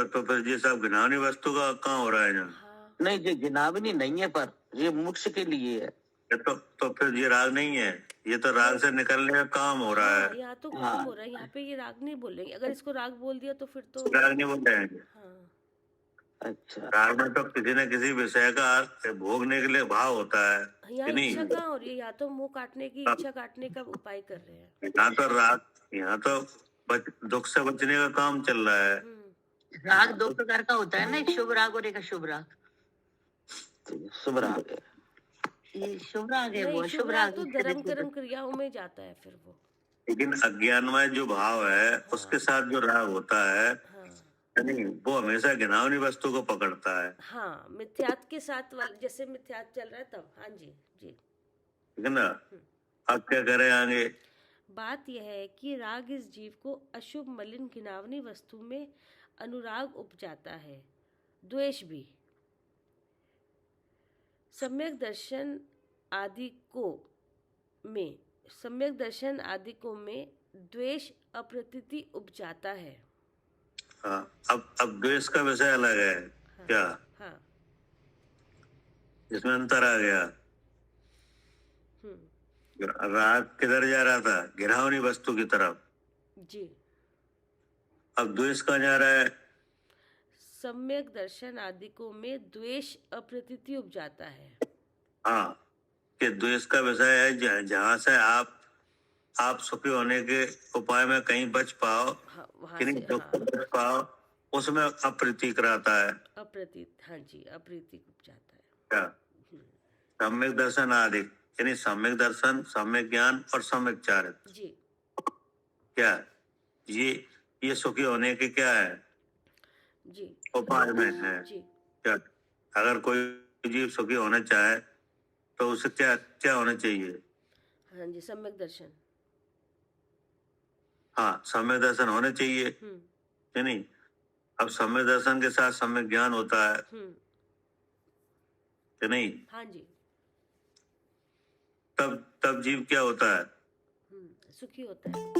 तो फिर ये सब घिनौनी वस्तु का कहाँ हो रहा है यहाँ? हाँ, नहीं, ये घिनावनी नहीं है, पर ये मोक्ष के लिए है। तो फिर ये राग नहीं है, ये तो राग से निकलने का काम हो रहा है। हाँ, यहाँ तो काम हो रहा है, यहाँ पे ये राग नहीं बोलेंगे। अगर इसको राग बोल दिया तो फिर तो राग नहीं बोल रहे हैं। हाँ, अच्छा, राग में तो किसी न किसी विषय का भोगने के लिए भाव होता है यहाँ कि नहीं? इच्छा कहाँ हो रही है? यहाँ तो मुंह काटने की, इच्छा काटने का उपाय कर रहे हैं। यहाँ तो राग, यहाँ तो दुख से बचने का काम चल रहा है। राग दो प्रकार का होता है ना, एक शुभ राग और एक अशुभ राग। तो ये शुभ राग है। ये शुभ राग है, वो नहीं, अशुभ शुभ राग राग तो है। धर्म कर्म क्रियाओं में जाता है फिर वो। लेकिन अज्ञानमय जो भाव है उसके साथ जो राग होता है, हाँ, नहीं, वो हमेशा घिनौनी वस्तु को पकड़ता है। हाँ, मिथ्यात्व के साथ वाले, जैसे मिथ्यात्व चल रहा है तब। हाँ जी, जी। ठीक है ना? अब क्या करें आगे? बात यह है कि राग इस जीव को अशुभ मलिन घिनावनी वस्तु में अनुराग उपजाता है, द्वेष भी। सम्यक दर्शन आदिकों में द्वेष अप्रतीति उपजाता है। हाँ, अब द्वेष का विषय अलग है। हाँ, क्या हाँ, इसमें अंतर आ गया? राग किधर जा रहा था? घिनौनी वस्तु की तरफ। जी। अब द्वेष कहाँ जा रहा है? सम्यक दर्शन आदिकों में द्वेष अप्रतीति उपजाता है। हाँ, कि द्वेष का विषय है जहाँ से आप सुखी होने के उपाय में कहीं बच पाओ, हाँ, वहाँ कि नहीं, से, दुख से हाँ, बच पाओ, उसमें अप्रीति कराता है। अप्रतीत, हाँ जी, अप्रीति उपजाता है। क्या? सम्यक दर्शन आदि, यानी सम्यक दर्शन, सम्यक ज्ञान और सम्यक चारित्र। जी, क्या ये सुखी होने के क्या है? जी, उपाय में है। जी। क्या अगर कोई जीव सुखी होना चाहे तो उसे क्या क्या होना चाहिए? हाँ जी, सम्यक दर्शन। हाँ, सम्यक दर्शन होने चाहिए, है नहीं? अब सम्यक दर्शन के साथ सम्यक ज्ञान होता है, कि नहीं? हाँ जी, तब जीव क्या होता है? सुखी होता है।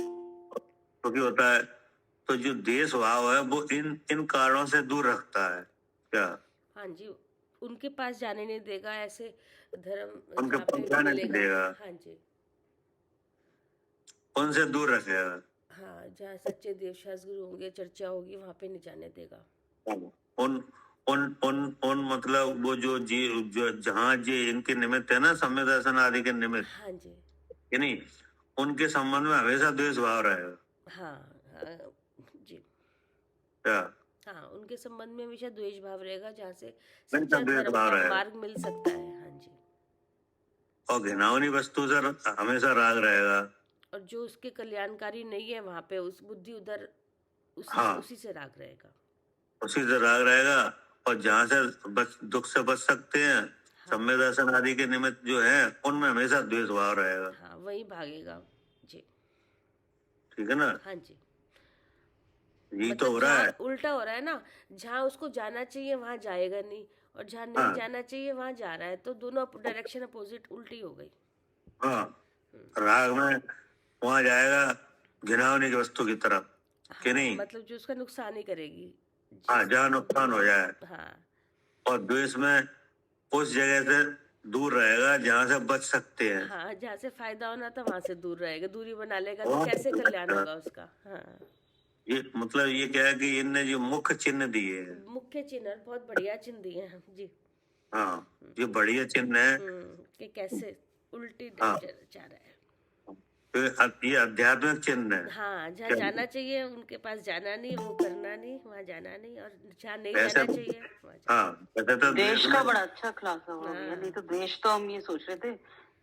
सुखी होता है। तो जो देश भाव है वो इन कारणों से दूर रखता है। क्या? हाँ जी, उनके पास जाने नहीं देगा, ऐसे धर्म उनके जहाँ पे पास जाने नहीं मिलेगा। देगा। हाँ जी, उनसे दूर रखेगा। हाँ, जहाँ सच्चे देवशास्त्र गुरु होंगे, चर्चा होगी, वहाँ पे नहीं जाने देगा। उन मतलब वो जो जहाँ जी इनके निमित्त है ना, सम्यक दर्शन आदि के निमित्त, हाँ जी, कि नहीं, उनके संबंध में हमेशा द्वेष भाव रहेगा। हाँ, हाँ जी, क्या? हाँ, उनके संबंध में हमेशा द्वेष भाव रहेगा, जहाँ से नहीं, सच्चा द्वेष धर्म भाव का रहेगा। मार्ग मिल सकता है। हाँ जी, और घिनौनी वस्तु से हमेशा राग रहेगा। और जो उसके कल्याणकारी नहीं है, वहाँ पे उस बुद्धि उधर हाँ। उसी से राग रहेगा। उसी से राग रहेगा। और जहाँ से दुख से बच सकते हैं, सम्यक दर्शन आदि के निमित्त जो है, उनमें हमेशा द्वेष भाव रहेगा। हाँ, वही भागेगा। जी, ठीक है ना? हाँ जी, ये तो हो रहा है। उल्टा हो रहा है ना, जहाँ उसको जाना चाहिए वहाँ जाएगा नहीं, और जहाँ नहीं जाना चाहिए वहाँ जा रहा है, तो दोनों डायरेक्शन अपोजिट उल्टी हो गई। हाँ, राग में वहाँ जाएगा घिनौनी की वस्तु की तरफ, कि नहीं? मतलब जो उसका नुकसान ही करेगी। हाँ, जहाँ नुकसान हो जाए। हाँ, और द्वेष में उस जगह से दूर रहेगा जहाँ से बच सकते हैं। हाँ, जहाँ से फायदा होना था वहां से दूर रहेगा, दूरी बना लेगा, तो कैसे कल्याण होगा उसका। हाँ, ये मतलब ये क्या है कि इनने जो मुख्य चिन्ह दिए हैं, मुख्य चिन्ह बहुत बढ़िया चिन्ह दिए हैं। जी, हाँ, जो बढ़िया चिन्ह है, कि कैसे उल्टी हाँ। जा रहा है। तो ये आध्यात्मिक चिन्ह है। हाँ, जहाँ जाना चाहिए उनके पास जाना नहीं, वो करना नहीं, वहाँ जाना नहीं, और जहाँ नहीं ऐसे- जाना चाहिए वहाँ जाना। हाँ, वैसे तो देश का बड़ा अच्छा खुलासा हुआ हाँ। भैया। नहीं तो देश तो हम ये सोच रहे थे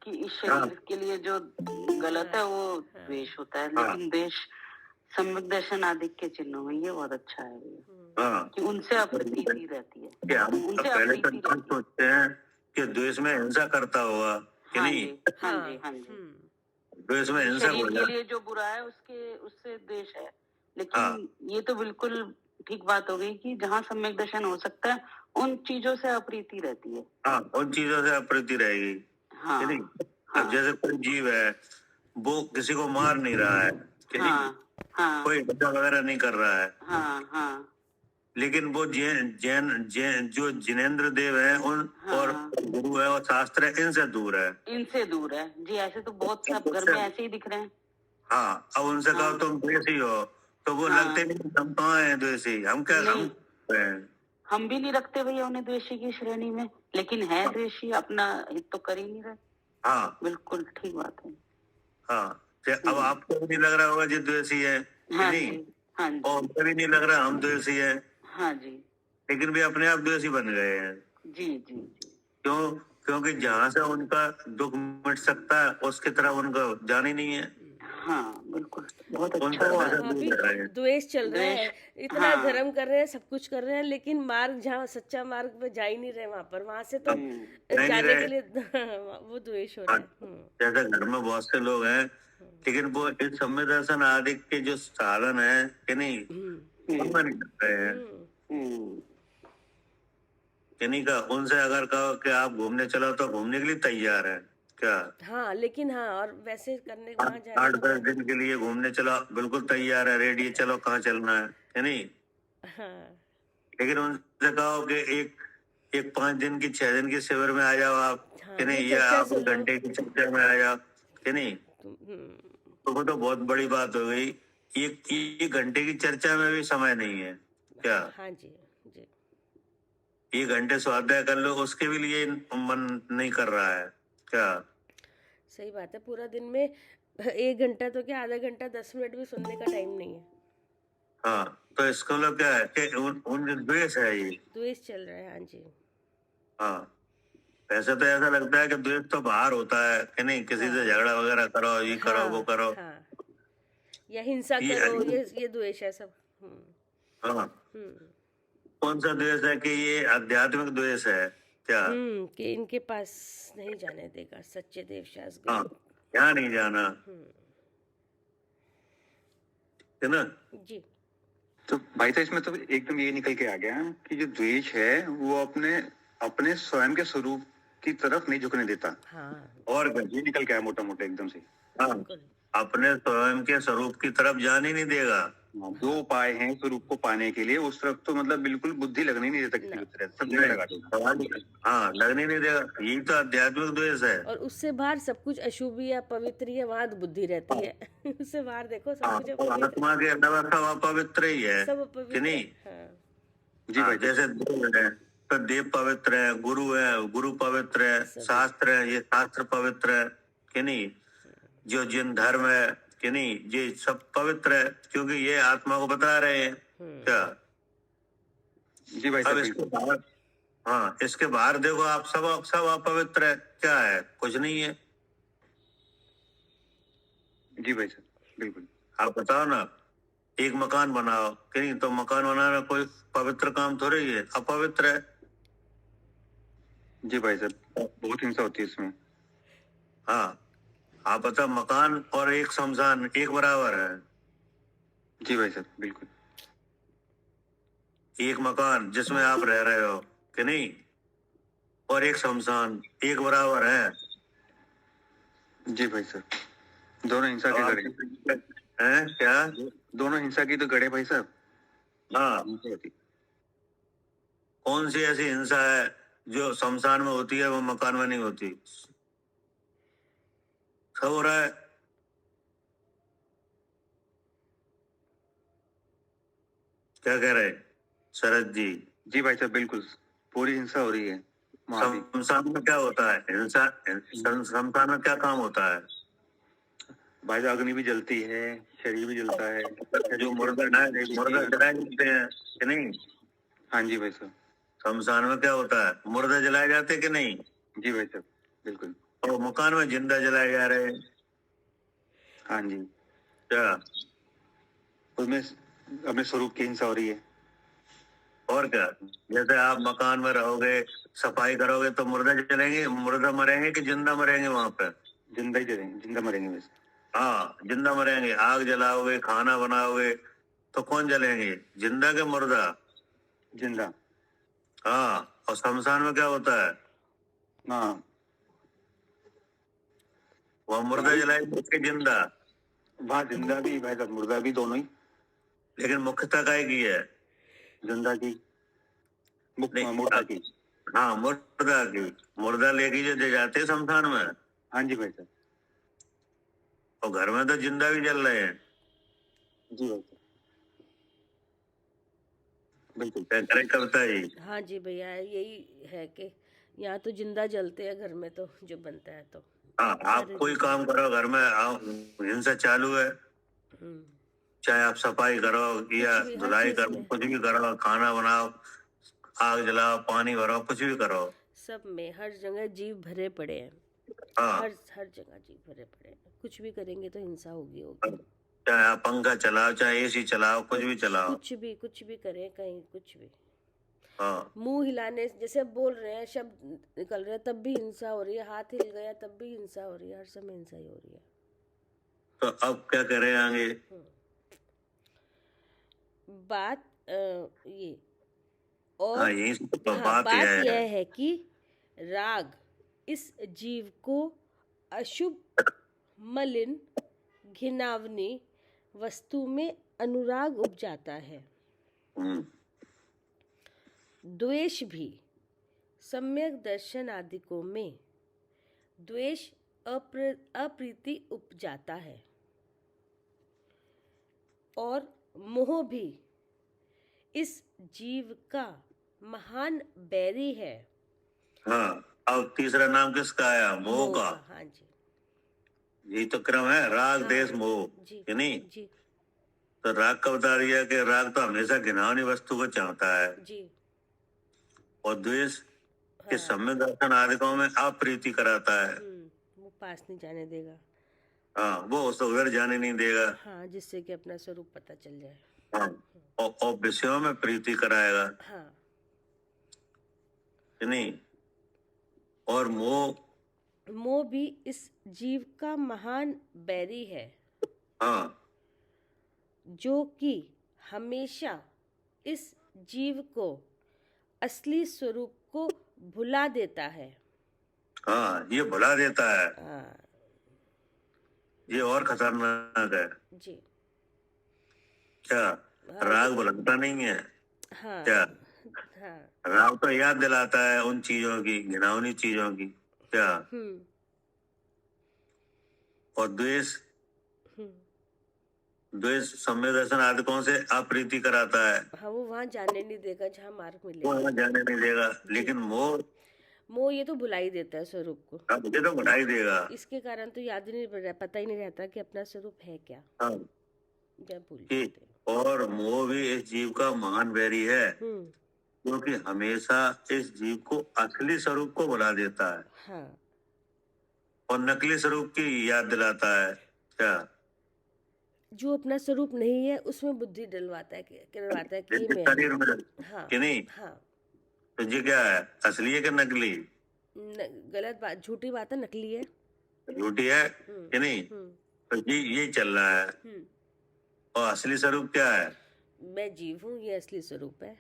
कि इस शरीर के लिए जो गलत है वो द्वेष होता है, लेकिन देश सम्यक दर्शन आदि के चिन्हों में ये बहुत अच्छा है भैया, हाँ, कि उनसे अप्रतीति रहती है। कि हम उनसे पहले अप्रीति तो रहती है। सोचते हैं कि द्वेष में हिंसा करता होगा, कि हाँ नहीं? जी, हाँ जी, हाँ जी। द्वेष में हिंसा हो शरीर के जाए। लिए जो बुरा है उससे द्वेष है, लेकिन ये तो बिल्कुल ठीक बात हो गई कि जहाँ सम्यक दर्शन हो सकता है उन चीजों से अप्रीति रहती है। हाँ, उन चीजों से अप्रीति रहेगी, हाँ कि नहीं? हाँ अब जैसे कोई जीव है, वो किसी को मार नहीं रहा है, कि नहीं? हाँ हाँ कोई हत्या वगैरह नहीं कर रहा है, हाँ हाँ लेकिन वो जैन जैन जैन जो जिनेंद्र देव है उन और हाँ गुरु है और शास्त्र है, इनसे दूर है। इनसे दूर है जी। ऐसे तो बहुत सब घर में ऐसे ही दिख रहे हैं। हाँ, अब उनसे कहो हाँ तुम द्वेषी हो, तो वो हाँ लगते नहीं, हम कहाँ हैं द्वेषी, हम क्या हम नहीं, हैं। हम भी नहीं रखते भैया उन्हें द्वेषी की श्रेणी में, लेकिन है द्वेषी, अपना हित तो कर ही नहीं रहे। हाँ बिल्कुल ठीक बात है। हाँ, अब आपको भी नहीं लग रहा होगा जी द्वेषी है, कि हाँ नहीं? जी हाँ जी और मुझे भी नहीं लग रहा हम द्वेषी है, हाँ जी लेकिन वे अपने आप द्वेषी बन गए हैं। जी जी जी क्यों? क्योंकि जहाँ से उनका दुख मिट सकता है उसकी तरफ उनका जान ही नहीं है। हाँ बिल्कुल बहुत उनसे अच्छा हुआ है। हमेशा दूर अभी रह रहे हैं। द्वेष चल रहा है, द्वेष इतना हाँ धर्म कर रहे हैं, सब कुछ कर रहे हैं, लेकिन मार्ग जहाँ सच्चा मार्ग पे जा ही नहीं रहे, वहां पर वहां से तो नहीं जाने रहे। के लिए वो द्वेष हो रहा है। जैसे घर में बहुत से लोग हैं, लेकिन वो इस सम्य दर्शन आदि के जो साधन है, कि नहीं, उनमें नहीं कर रहे हैं। हम्म, कि नहीं का उनसे अगर कहो कि आप घूमने चलो तो घूमने के लिए तैयार है क्या? हाँ, लेकिन हाँ, और वैसे करने वहां 8-10 जाने दिन के लिए घूमने चलो, बिल्कुल तैयार है, रेडी है, चलो कहाँ चलना है, कि नहीं? हाँ लेकिन उनसे कहो कि एक एक 5 दिन की 6 दिन की शिविर में आ जाओ आप, हाँ, कि ये नहीं, या चर्चा आप सुन लो। घंटे की चर्चा में आ जाओ, कि नहीं, तो वो तो बहुत बड़ी बात हो गई। एक घंटे की चर्चा में भी समय नहीं है क्या? हाँ जी जी ये घंटे स्वाध्याय कर लो, उसके भी लिए मन नहीं कर रहा है क्या? सही बात है। पूरा दिन में 1 घंटा तो क्या, आधा घंटा 10 मिनट भी सुनने का टाइम नहीं है। हाँ, तो इसका मतलब क्या है कि उन द्वेष है ये। द्वेष चल रहा है। हाँ जी हाँ, ऐसा तो ऐसा लगता है कि द्वेष तो बाहर होता है, कि नहीं, किसी से झगड़ा वगैरह करो, ये करो, वो करो। हाँ, या हिंसा ये करो, ये द्वेष है सब। हाँ, कौन सा द्वेष है कि ये आध्यात्मिक द्वेष है क्या? कि इनके पास नहीं जाने देगा सच्चे देवशास हाँ, गुरु। यहाँ नहीं जाना, है ना? जी तो भाई तो इसमें तो एकदम ये निकल के आ गया कि जो द्वेष है वो अपने अपने स्वयं के स्वरूप की तरफ नहीं झुकने देता। हाँ और ये निकल के आया मोटा मोटा एकदम से। हाँ, बिल्कुल। अपने स्वयं के स्वरूप की तरफ जाने नहीं देगा। जो उपाय हैं स्वरूप को पाने के लिए उस तरफ तो मतलब बिल्कुल बुद्धि लगने नहीं देता किसी भी तरह से, सब जगह लगा देता। हाँ, लगने नहीं देगा। यही तो आध्यात्मिक द्वेष है। और उससे बाहर सब कुछ अशुभ या पवित्र या वहां बुद्धि रहती है। उससे बाहर देखो सब कुछ अपवित्र, आत्मा के अलावा सब अपवित्र ही है, सब अपवित्र कि नहीं? है। हाँ जी भाई, जैसे देव है तो देव पवित्र है, गुरु पवित्र है, शास्त्र है, ये शास्त्र पवित्र है, कि नहीं? जो जिन धर्म है, कि नहीं, ये सब पवित्र है, क्योंकि ये आत्मा को बता रहे हैं क्या? जी भाई अब इसके बाहर, हाँ, इसके बाहर देखो आप, सब अपवित्र है, क्या है? कुछ नहीं है। जी भाई सर, बिल्कुल। आप बताओ ना, एक मकान बनाओ, कि नहीं, तो मकान बनाना कोई पवित्र काम थोड़ी है, अपवित्र है। जी भाई सर, बहुत हिंसा होती है इसमें। हाँ, आप बताओ, मकान और एक शमशान एक बराबर है? जी भाई सर, बिल्कुल। एक मकान जिसमें आप रह रहे हो, कि नहीं, और एक शमशान एक बराबर है? जी भाई सर, दोनों हिंसा के गड़े हैं क्या? दोनों हिंसा की तो गड़े भाई साहब। हाँ, कौन सी ऐसी हिंसा है जो शमशान में होती है वो मकान में नहीं होती? सब हो रहा है। क्या कह रहे शरद जी? जी भाई साहब, बिल्कुल पूरी हिंसा हो रही है वहाँ भी। शमशान में क्या होता है? हिंसा, शमशान में क्या काम होता है? भाई साहब, अग्नि भी जलती है, शरीर भी जलता है, जो मुर्दा जलाए जाते हैं, कि नहीं? हाँ जी भाई साहब। शमशान में क्या होता है? मुर्दा जलाए जाते कि नहीं? जी भाई साहब, बिल्कुल। और मकान में जिंदा जलाए जा रहे हैं। हाँ जी, क्या? उसमें अपने स्वरूप की हिंसा हो रही है। और क्या? जैसे आप मकान में रहोगे, सफाई करोगे, तो मुर्दा जलेंगे, मुर्दा मरेंगे कि जिंदा मरेंगे वहां पे? जिंदा ही जलेंगे, जिंदा मरेंगे वैसे। हाँ, जिंदा मरेंगे। आग जलाओगे, खाना बनाओगे, तो कौन जलेंगे, जिंदा के मुर्दा? जिंदा। हाँ, और शमशान में क्या होता है? हाँ, वह मुर्दा जलाएंगे कि जिंदा? वहाँ जिंदा भी भाई साहब, मुर्दा भी, दोनों ही। लेकिन मुख्यता काय की है? जिंदा की, नहीं, मुर्दा की। हाँ, मुर्दा की। मुर्दा लेके जो ले जाते हैं शमशान में, हाँ जी भाई साहब। और घर में तो जिंदा भी जल रहे हैं। जी भाई साहब, बिल्कुल। क्या करे कविता जी? हाँ जी भैया, यही है कि यहाँ तो जिंदा जलते हैं, घर में तो जो बनता है तो। हाँ, आप सारे कोई दिन। काम करो घर में, हिंसा चालू है, हम्म, चाहे आप सफाई करो या कुछ भी, हर धुलाई चीज करो, में, कुछ भी करो, खाना बनाओ, आग जलाओ, पानी भरो, कुछ भी करो। सब में, हर जगह जीव भरे पड़े हैं। हाँ, हर जगह जीव भरे पड़े हैं। कुछ भी करेंगे तो हिंसा होगी होगी। चाहे आप पंखा चलाओ, चाहे एसी चलाओ, कुछ भी चलाओ। कुछ भी करें, कहीं कुछ भी, हाँ, मुंह हिलाने, जैसे बोल रहे हैं, शब्द निकल रहे हैं, तब भी हिंसा हो रही है। हाथ हिल गया तब भी हिंसा हो रही है। हर समय हिंसा ही हो रही है। तो अब क्या करें आगे? बात ये और हाँ, यही तो हाँ, बात बात यह यह है। है कि राग इस जीव को अशुभ, मलिन, घिनावनी वस्तु में अनुराग उपजाता है। हम्म, द्वेष भी सम्यक दर्शन आदिकों में द्वेष, अप्रीति उपजाता है। और मोह भी इस जीव का महान बैरी है। हाँ, अब तीसरा नाम किसका आया? मोह का। हाँ जी। यही तो क्रम है, राग, हाँ देश, मोह, जी कि नहीं? जी तो राग का बता दिया कि राग तो हमेशा घिनौनी वस्तु को चाहता है, जी। और द्वेष के हाँ, सम्यक दर्शन आदिकों में अप्रीति कराता है। वो पास नहीं जाने देगा। हाँ, वो उसको उधर जाने नहीं देगा। हाँ, जिससे कि अपना स्वरूप पता चल जाए। हाँ, और विषयों में प्रीति कराएगा, हाँ, कि नहीं? और मोह भी इस जीव का महान बैरी है, हाँ, जो कि हमेशा इस जीव को असली स्वरूप को भुला देता है। हाँ, ये भुला देता है। हाँ ये और खतरनाक है। जी। क्या हाँ, राग भुलाता नहीं है? हाँ क्या हाँ। राग तो याद दिलाता है उन चीजों की, घिनौनी चीजों की। क्या? और द्वेष, द्वेष सम्यक दर्शन आदिकों से अप्रीति कराता है, हाँ, वो वहाँ जाने नहीं देगा जहाँ मार्ग वो मिलेगा। वहाँ जाने नहीं देगा। लेकिन मोह ये तो भुला ही देता है स्वरूप को। मुझे तो भुला ही देगा। इसके कारण तो याद ही नहीं रह, पता ही नहीं रहता कि अपना स्वरूप है क्या। हाँ, जब भूल कि जाते हैं। और मोह भी इस जीव का महान बैरी है, क्योंकि हमेशा इस जीव को असली स्वरूप को भुला देता है, हाँ, और नकली स्वरूप की याद दिलाता है। क्या? जो अपना स्वरूप नहीं है उसमें बुद्धि डलवाता है कि ये मैं शरीर में, हाँ कि नहीं? हाँ। तो ये क्या है, असली है कि नकली? गलत बात, झूठी बात है, नकली है। झूठी है, कि नहीं? तो ये चल रहा है। और असली स्वरूप क्या है? मैं जीव हूँ, ये असली स्वरूप है।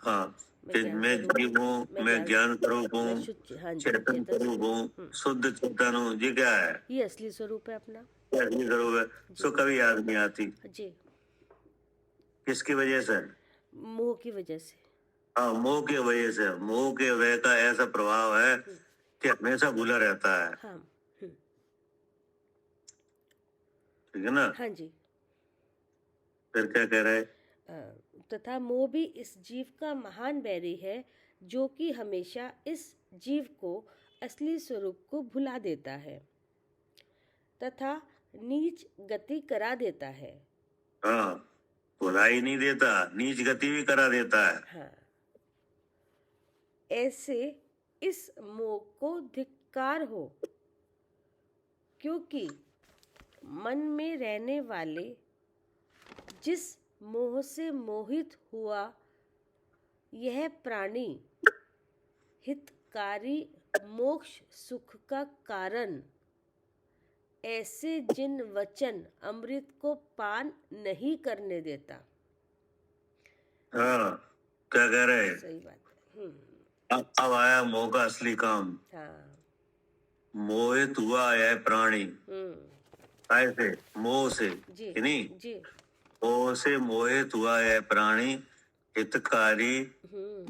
हाँ, मैं जीव हूँ, मैं ज्ञान स्वरूप हूँ, चेतन स्वरूप हूँ, शुद्ध चेतन हूँ। ये क्या है? ये असली स्वरूप है अपना। असली स्वरूप है। सो कभी याद नहीं आती। जी। किसकी वजह से? मोह की वजह से। हाँ, मोह की वजह से। मोह के वजह का ऐसा प्रभाव है कि हमेशा भूला रहता है। हाँ। ठीक है ना? हाँ जी। फिर क्या कह रहे? तथा मोह भी इस जीव का महान बैरी है, जो कि हमेशा इस जीव को असली स्वरूप को भुला देता है तथा नीच गति करा देता है। हाँ, भुला ही नहीं देता, नीच गति भी करा देता है। हाँ, ऐसे इस मोह को धिक्कार हो, क्योंकि मन में रहने वाले जिस मोह से मोहित हुआ यह प्राणी हितकारी मोक्ष सुख का कारण ऐसे जिन वचन अमृत को पान नहीं करने देता। हाँ, क्या कह रहे हैं? सही बात है। अब आया मोह का असली काम। हाँ। मोहित हुआ है प्राणी, ऐसे मोह से, जी कि नहीं? जी। मोह से मोहित हुआ है प्राणी, हितकारी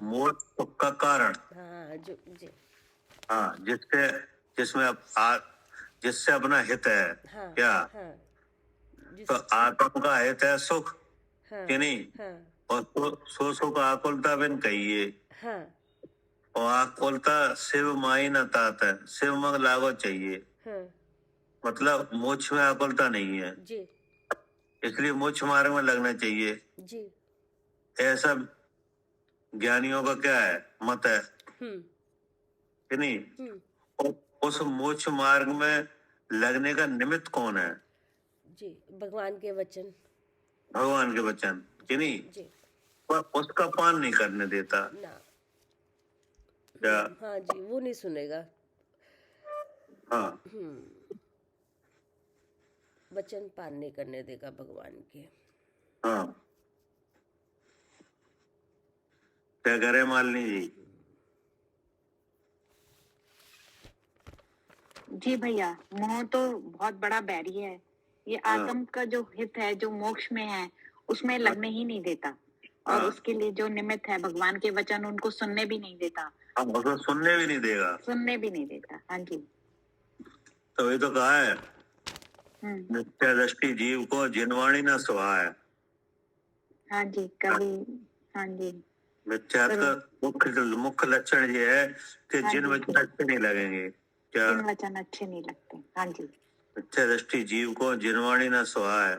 मोक्ष सुख का कारण। हाँ जो जी। हाँ, जिससे अपना हित है। हाँ क्या? हाँ तो आत्म का हित है सुख, हाँ कि नहीं? हाँ और सो सुख आकुलता बिन कहिए, हाँ और आकुलता शिव माई न तात है, शिव मग लागो चाहिए। हाँ मतलब मोक्ष में आकुलता नहीं है, जी इसलिए मोक्ष मार्ग में लगना चाहिए। जी। ऐसा ज्ञानियों का क्या है, मत है, कि नहीं? और उस मोक्ष मार्ग में लगने का निमित्त कौन है? जी, भगवान के वचन। भगवान के वचन, कि नहीं? जी पर उसका पान नहीं करने देता। ना। क्या? हाँ जी, वो नहीं सुनेगा। हाँ, वचन पान नहीं करने देगा भगवान के। हाँ। क्या करे मालिनी जी? जी भैया, मोह तो बहुत बड़ा बैरी है। ये आत्म का जो हित है, जो मोक्ष में है, उसमें लगने ही नहीं देता। और उसके लिए जो निमित्त है भगवान के वचन, उनको सुनने भी नहीं देता। हम उसको सुनने भी नहीं देगा। सुनने भी नहीं देता। हाँ जी। तो ये तो कहा है, नित्य दृष्टि जीव को जिनवाणी न सुहाए। हाँ जी, कभी। हाँ जी। मिथ्या का मुख्य लक्षण ये है कि जिन वचन अच्छे नहीं लगेंगे। क्या? जिन वचन अच्छे नहीं लगते। हाँ जी। मिथ्या दृष्टि जीव को जिनवाणी न सुहाए,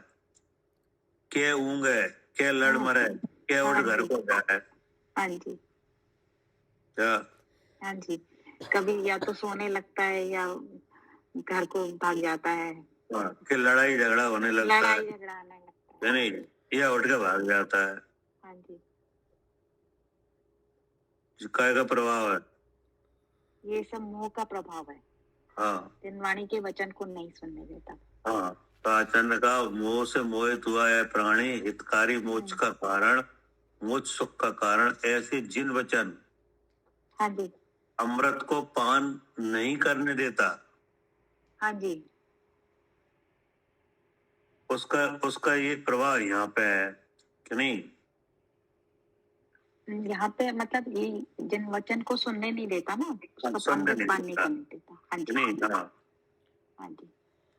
के ऊंगे, के लड़ मरे, के उठ घर को जाए। हाँ जी। क्या? हाँ जी, कभी या तो सोने लगता है या घर को भाग जाता है। कि लड़ाई झगड़ा होने लगता है, लड़ाई झगड़ा आने लगता है, नहीं, या उठ के भाग जाता है। हाँ जी। काय का प्रभाव है? ये सब मोह का प्रभाव है। हाँ, जिनवाणी के वचन को नहीं सुनने देता। हाँ। तो आचार्य का मोह से मोहित हुआ है प्राणी, हितकारी मोक्ष का कारण, मोक्ष सुख का कारण, ऐसे जिन वचन हाँ जी। अमृत को पान नहीं करने देता। हाँ जी। उसका ये प्रभाव यहाँ पे है, कि नहीं? यहाँ पे मतलब ये जिन वचन को सुनने नहीं देता ना, उसका अमृत पान नहीं करने देता। हाँ जी। नहीं, हाँ, हाँ जी।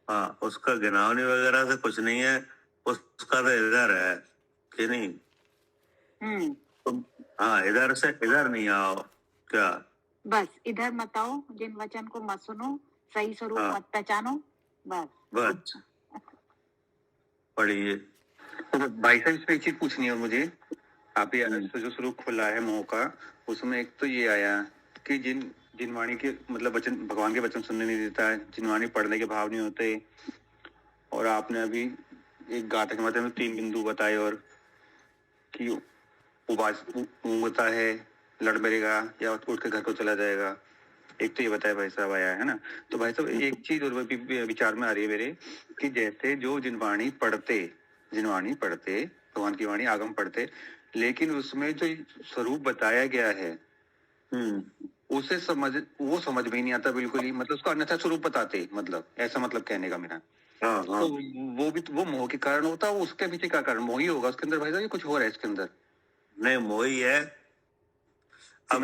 हाँ, उसका गिनावनी वगैरह से कुछ नहीं है, उसका तो इधर है, कि नहीं? हाँ, इधर से इधर नहीं आओ। क्या? बस इधर मत आओ, जिन वचन को मत सुनो, सही स्वरूप मत पहचानो, बस। पढ़िए। तो भाई साहब, इसमें एक चीज पूछनी है मुझे। आप ये जो स्वरूप खुला है मोह का, उसमें एक तो ये आया कि जिनवाणी के मतलब वचन, भगवान के वचन सुनने नहीं देता है, जिनवाणी पढ़ने के भाव नहीं होते। और आपने अभी एक गाथा के माध्यम में 3 बिंदु बताए, और कि ऊँगता है, लड़ मरेगा, या उठ के घर को चला जाएगा। एक तो ये बताया भाई साहब आया है ना। तो भाई साहब, एक चीज और विचार में आ रही है मेरे, कि जैसे जो जिनवाणी पढ़ते भगवान की वाणी आगम पढ़ते, लेकिन उसमें जो स्वरूप बताया गया है उसे वो समझ में ही नहीं आता बिल्कुल ही। मतलब उसको अन्यथा स्वरूप बताते, मतलब ऐसा मतलब कहने का मेरा। तो वो मोह के कारण होता है। उसके पीछे क्या कारण? मोह ही होगा उसके अंदर भाई साहब, ये कुछ और है इसके अंदर? नहीं, मोह ही है। अब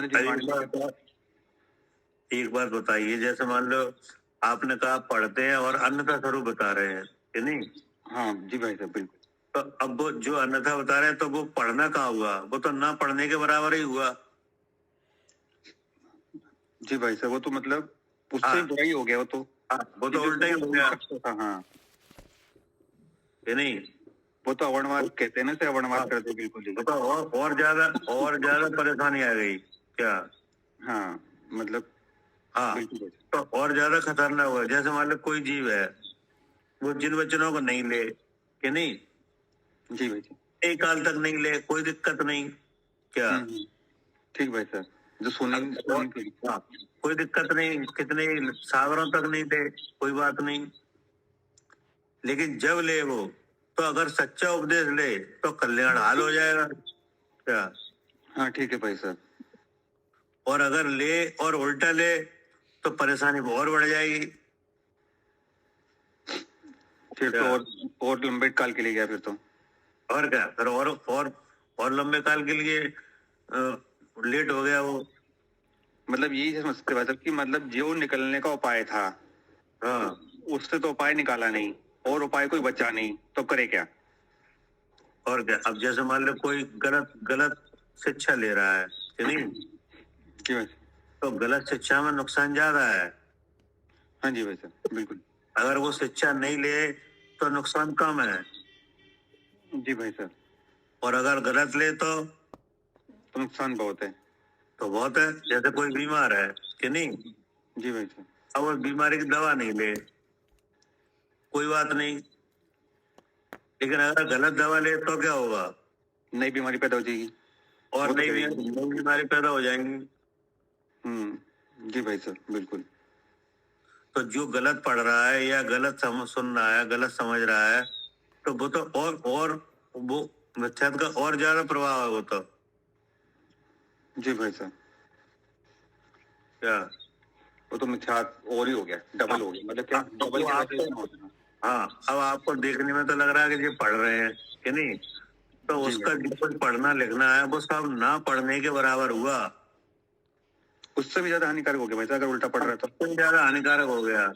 एक बात बताइए, जैसे मान लो आपने कहा पढ़ते हैं और अन्यथा स्वरूप बता रहे हैं, कि नहीं? हाँ जी भाई साहब, बिल्कुल। तो अब वो जो अन्यथा बता रहे हैं, तो वो पढ़ना कहाँ हुआ? वो तो ना पढ़ने के बराबर ही हुआ। जी भाई साहब, वो तो मतलब उससे बुरा ही हो गया। वो तो उल्टा ही हो गया। हाँ, कि नहीं? वो तो अवर्णवाद कहते हैं ना, से अवर्णवाद करते बिल्कुल ही। तो और ज्यादा परेशानी आ गई। क्या? हाँ, मतलब हाँ, तो और ज्यादा खतरनाक हुआ। जैसे मान लो कोई जीव है, वो जिन वचनों को नहीं ले, कि नहीं? जी भाई जी। एक काल तक नहीं ले, कोई दिक्कत नहीं। क्या? ठीक भाई साहब, जो सुने कोई दिक्कत नहीं, कितने सागरों तक नहीं दे, कोई बात नहीं। लेकिन जब ले वो, तो अगर सच्चा उपदेश ले तो कल्याण हाल हो जाएगा क्या। हाँ ठीक है भाई साहब। और अगर ले और उल्टा ले तो परेशानी और बढ़ जाएगी। फिर तो क्या? और लंबे काल के लिए गया फिर तो। और क्या, फिर और लंबे काल के लिए लेट हो गया वो। मतलब यही समझते भाई साहब कि मतलब जो निकलने का उपाय था, हाँ, उससे तो उपाय निकाला नहीं और उपाय कोई बचा नहीं, तो करे क्या। और क्या। अब जैसे मान लो कोई गलत शिक्षा ले रहा है कि नहीं, जी भाई। तो गलत शिक्षा में नुकसान ज्यादा है। हाँ जी भाई साहब, बिल्कुल। अगर वो शिक्षा नहीं ले तो नुकसान कम है, जी भाई साहब। और अगर गलत ले तो नुकसान बहुत है। बहुत है। जैसे कोई बीमार है कि नहीं, जी भाई साहब। अब वो बीमारी की दवा नहीं ले, कोई बात नहीं, लेकिन अगर गलत दवा ले तो क्या होगा, नई बीमारी पैदा हो जाएगी। और वो तो नई है। बीमारी पैदा हो जाएंगी। जी भाई साहब, बिल्कुल। तो जो गलत पढ़ रहा है या गलत सुन रहा है, गलत समझ रहा है, तो वो तो और वो मिथ्यात्व का और ज्यादा प्रभाव है वो तो। जी भाई साहब। क्या? वो तो मिथ्यात और ही हो गया, डबल हो गया, मतलब क्या डबल वो के हाँ, अब आपको देखने में तो लग रहा है कि ये पढ़ रहे हैं कि नहीं, तो जी उसका जो कुछ पढ़ना लिखना है वो सब ना पढ़ने के बराबर हुआ। उससे भी ज्यादा हानिकारक हो गया भाई साहब, अगर उल्टा पढ़ रहा है तो। सबसे ज्यादा हानिकारक हो गया।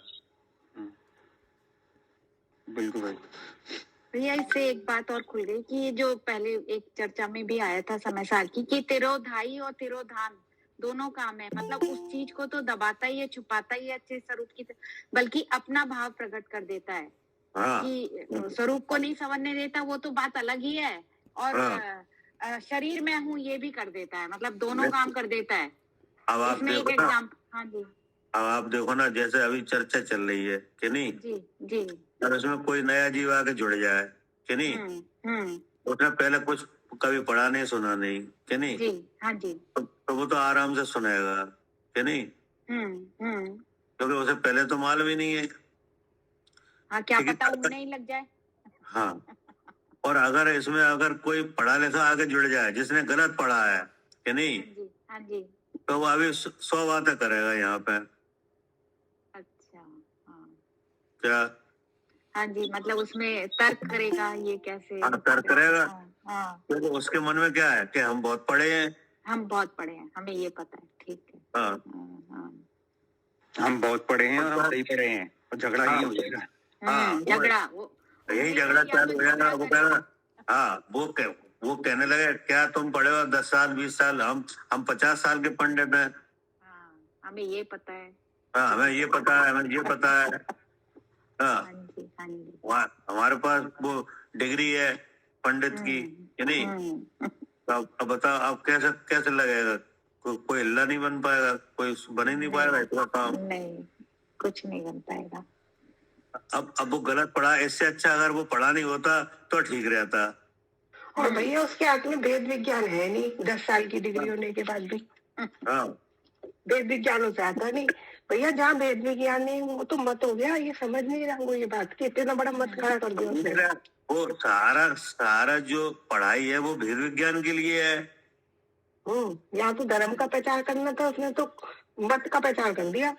बिल्कुल भाई। भैया इससे एक बात और खुल गई कि ये जो पहले एक चर्चा में भी आया था समय सार की कि तिरोधाई और तिरोधान दोनों काम है, मतलब उस चीज को तो दबाता ही है, छुपाता ही है अच्छे स्वरूप की, बल्कि अपना भाव प्रकट कर देता है। हाँ, कि स्वरूप को नहीं समझने देता, वो तो बात अलग ही है, और शरीर में हूँ ये भी कर देता है, मतलब दोनों काम कर देता है। अब आप इसमें एक देखो ना, एग्जाम्पल। हाँ जी। अब आप देखो ना, जैसे अभी चर्चा चल रही है कि नहीं, जी जी। और उसमें कोई नया जीव आके जुड़ जाए कि नहीं, उसने पहले कुछ कभी पढ़ा नहीं सुना नहीं कि नहीं, जी। हाँ जी। तो वो तो आराम से सुनेगा कि नहीं, क्योंकि उसे पहले तो मालूम ही नहीं है। हाँ, क्या पता उन्हें ही लग जाए। हाँ, और अगर इसमें अगर कोई पढ़ा लिखा आगे जुड़ जाए जिसने गलत पढ़ा है कि नहीं, हाँ जी। तो वो अभी 100 बातें करेगा यहाँ पे। अच्छा। हाँ। क्या? हाँ जी, मतलब उसमें तर्क करेगा, ये कैसे। हाँ, तर्क करेगा। हाँ। तो उसके मन में क्या है कि हम बहुत पढ़े हैं, हम बहुत पढ़े हैं, हमें ये पता है। ठीक है। हाँ, हम बहुत पढ़े हैं और हम सही पढ़े हैं, और झगड़ा ही हो जाएगा। हाँ, झगड़ा यही झगड़ा चालू हो जाएगा। वो कहेगा, हाँ, वो कहने लगे क्या तुम पढ़े हो 10 साल 20 साल, हम 50 साल के पंडित हैं। हाँ, हमें ये पता है। हाँ, हमें ये पता है, हमें ये पता है। हाँ, हमारे पास वो डिग्री है पंडित की कि नहीं। अब बताओ, अब कैसे लगेगा, कोई हिल्ला नहीं बन पाएगा, कोई बन ही नहीं पाएगा इतना काम। नहीं, कुछ नहीं बन पाएगा। अब वो गलत पढ़ा, इससे अच्छा अगर वो पढ़ा नहीं होता तो ठीक रहता। और भैया उसके हाथ में वेद विज्ञान है नहीं, 10 साल की डिग्री होने के बाद भी। हाँ, वेद विज्ञान हो जाता नहीं भैया, जहाँ वेद विज्ञान नहीं वो तो मत हो गया। ये समझ नहीं रहा वो ये बात कि इतना बड़ा मत खड़ा कर दिया उसने। वो सारा जो पढ़ाई है वो वेद विज्ञान के लिए है। यहाँ तो धर्म का प्रचार करना था, उसने तो मत का प्रचार कर दिया,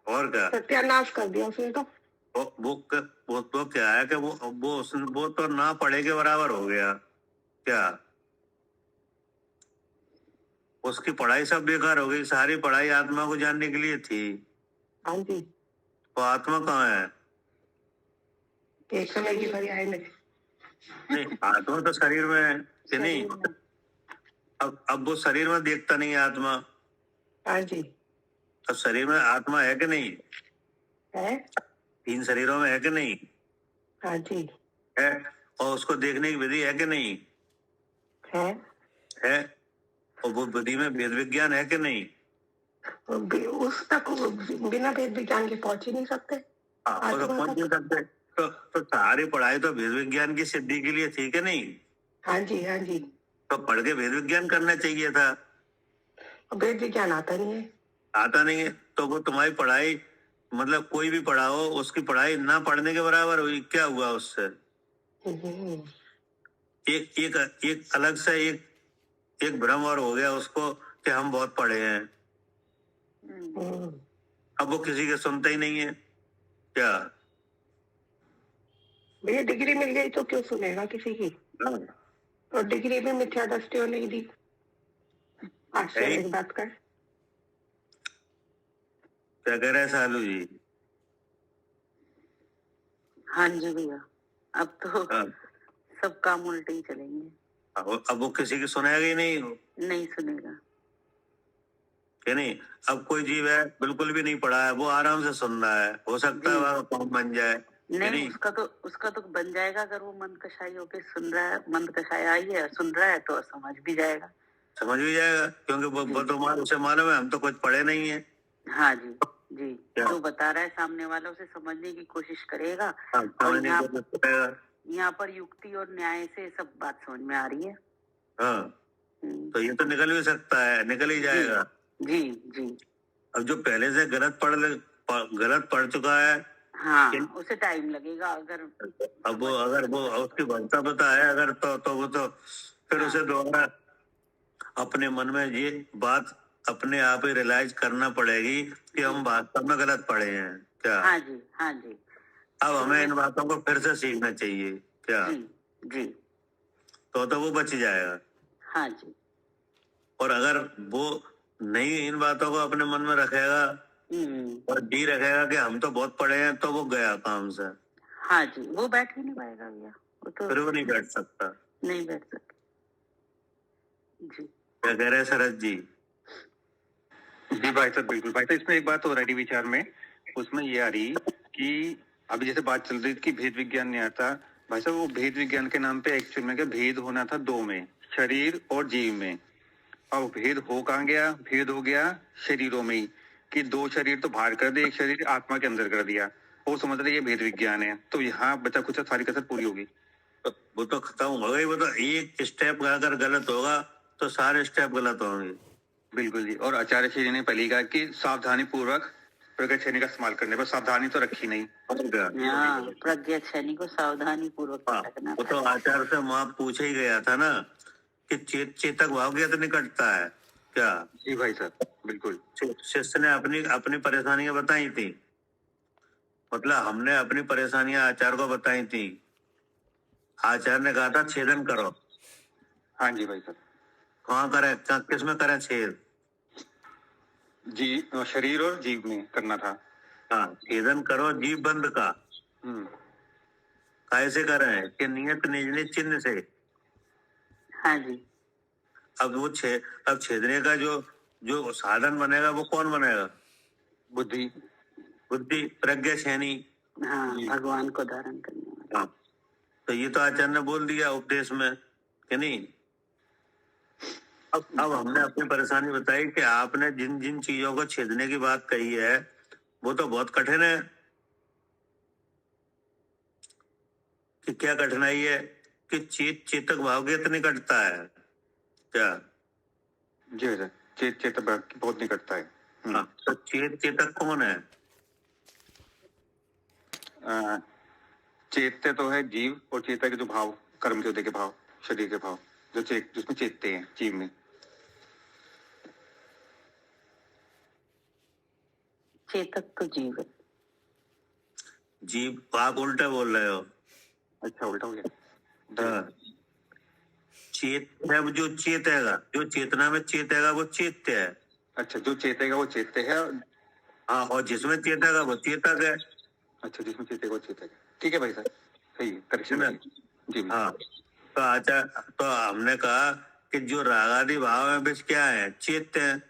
और क्या, सत्यानाश कर दिया उसने तो। वो तो क्या है कि वो तो ना पढ़े के बराबर हो गया क्या। उसकी पढ़ाई सब बेकार हो गई, सारी पढ़ाई आत्मा को जानने के लिए थी। हाँ जी। वो आत्मा कहाँ है? एक समय की पर्याय में नहीं, आत्मा तो शरीर में है कि नहीं। अब वो शरीर में देखता नहीं है आत्मा। हाँ जी। अब शरीर में आत्मा है कि नहीं है। 3 शरीरों में है कि नहीं हाँ जी। है, और उसको देखने की विधि है कि नहीं है। और वो विधि में वेद विज्ञान है कि नहीं। उस तक बिना वेद विज्ञान के पहुंच ही नहीं सकते। हाँ, तो पहुंच नहीं सकते। तो सारी पढ़ाई तो वेद विज्ञान की सिद्धि के लिए थी कि नहीं। हाँ जी। हाँ जी। तो पढ़ के वेद विज्ञान करना चाहिए था। वेद विज्ञान आता नहीं है। आता नहीं है तो वो तुम्हारी पढ़ाई मतलब कोई भी पढ़ा हो, उसकी पढ़ाई ना पढ़ने के बराबर हुई, क्या हुआ उससे? हम्म, एक एक एक अलग से एक भ्रम और हो गया उसको कि हम बहुत पढ़े हैं। हम्म। अब वो किसी के सुनते ही नहीं है क्या? भैया डिग्री मिल गई तो क्यों सुनेगा किसी की? और डिग्री भी मिथ्या दृष्टि होने की दी। आश्चर्य की बात कर। क्या कह रहे हैं सालू जी? हाँ जी भैया, अब तो हाँ। सब काम उल्टे ही चलेंगे, अब वो किसी की सुनेगा ही नहीं, नहीं सुनेगा। कि नहीं? अब कोई जीव है बिल्कुल भी नहीं पढ़ा है, वो आराम से सुन रहा है, हो सकता है वह कौन बन जाए, कि नहीं, नहीं? उसका तो बन जाएगा अगर वो मंद कषाई होके सुन रहा है, मंद कषाय आई है, सुन रहा है तो समझ भी जाएगा। समझ भी जाएगा, क्योंकि वो तो उसे मालूम है हम तो कुछ पढ़े नहीं है। हाँ जी, जी, क्या? जो बता रहा है सामने वाला उसे समझने की कोशिश करेगा। हाँ, और समझने की कोशिश करेगा। यहाँ पर युक्ति और न्याय से सब बात समझ में आ रही है। हाँ, तो ये तो निकल भी सकता है, निकल ही जाएगा। जी जी। अब जो पहले से गलत पढ़ चुका है, हाँ, उसे टाइम लगेगा। अब वो अगर वो उसकी भक्ता पता है अगर तो वो तो फिर उसे दोबारा अपने मन में ये बात अपने आप ही रियलाइज करना पड़ेगी कि हम वास्तव में गलत पढ़े हैं क्या? हाँ जी, हाँ जी। अब हमें इन बातों को फिर से सीखना चाहिए क्या? जी जी। तो वो बच जाएगा। हाँ जी। और अगर वो नहीं इन बातों को अपने मन में रखेगा और जी रखेगा कि हम तो बहुत पढ़े हैं, तो वो गया काम से। हाँ जी, वो बैठ ही नहीं पाएगा भैया, वो तो फिर वो नहीं बैठ सकता। नहीं बैठ सकता। जी, क्या कह रहे हैं शरद जी? जी भाई साहब, बिल्कुल भाई साहब, इसमें एक बात और है विचार में, उसमें ये आ रही कि अभी जैसे बात चल रही थी कि भेद विज्ञान नहीं आता। भाई साहब, वो भेद विज्ञान के नाम पे एक्चुअल में क्या भेद होना था दो में, शरीर और जीव में। अब भेद हो कहाँ गया? भेद हो गया शरीरों में ही, कि दो शरीर तो बाहर कर दिए, एक शरीर आत्मा के अंदर कर दिया। वो समझ रहे ये भेद विज्ञान है, तो यहाँ बचा कुछ सारी कसर पूरी होगी। वो तो खत्म हो गई। वो तो एक स्टेप अगर गलत होगा तो सारे स्टेप गलत होंगे। बिल्कुल जी। और आचार्य श्री ने पहले कहा कि सावधानी पूर्वक प्रगत श्रेणी का इस्तेमाल करने पर, सावधानी तो रखी नहीं। हाँ, प्रज्ञा शैनी को सावधानी पूर्वक रखना। वो तो आचार्य से वहां पूछा ही गया था ना कि चेतक भाव गया तो निकटता है क्या? जी भाई साहब, बिल्कुल। शिष्य ने अपनी परेशानियां बताई थी, मतलब हमने अपनी परेशानियां आचार्य को बताई थी। आचार्य ने कहा था छेदन करो। हाँ जी भाई साहब। कहाँ करे, किसमें करे छेद? जी, शरीर और जीव में करना था। हाँ, छेदन करो जीव बंद का। कैसे कर रहे हैं कि नियत निज चिन्ह से। हाँ जी। अब छेदने का जो साधन बनेगा वो कौन बनेगा? बुद्धि प्रज्ञा शैनी। हाँ, भगवान को धारण करने वाला। हाँ, तो ये तो आचार्य ने बोल दिया उपदेश में, कि नहीं? अब हमने अपनी परेशानी बताई कि आपने जिन जिन चीजों को छेदने की बात कही है वो तो बहुत कठिन है। कि क्या कठिनाई है? कि चेतक भाव के निकटता है क्या? जी सर, चेतक बहुत निकटता है। हाँ, तो चेतक कौन है? चेतते तो है जीव, और चेतक के जो भाव, कर्म के उदय के भाव, शरीर के भाव, जिसमें चेतते हैं जीव में। चेतक तो जीव है। जीव आप उल्टा बोल रहे हो। अच्छा, उल्टा हो गया। हाँ, जो चेतेगा, जो चेतना में चेतेगा वो चेत्य है। अच्छा, जो चेतेगा वो चेत्य है। हाँ, और जिसमें चेतेगा वो चेतक है। अच्छा, जिसमें चेतेगा वो चेतक है। ठीक है भाई साहब, सही है, करेक्शन है जी। हाँ, तो हमने कहा कि जो रागादि भाव है बीच क्या है? चेत्य है।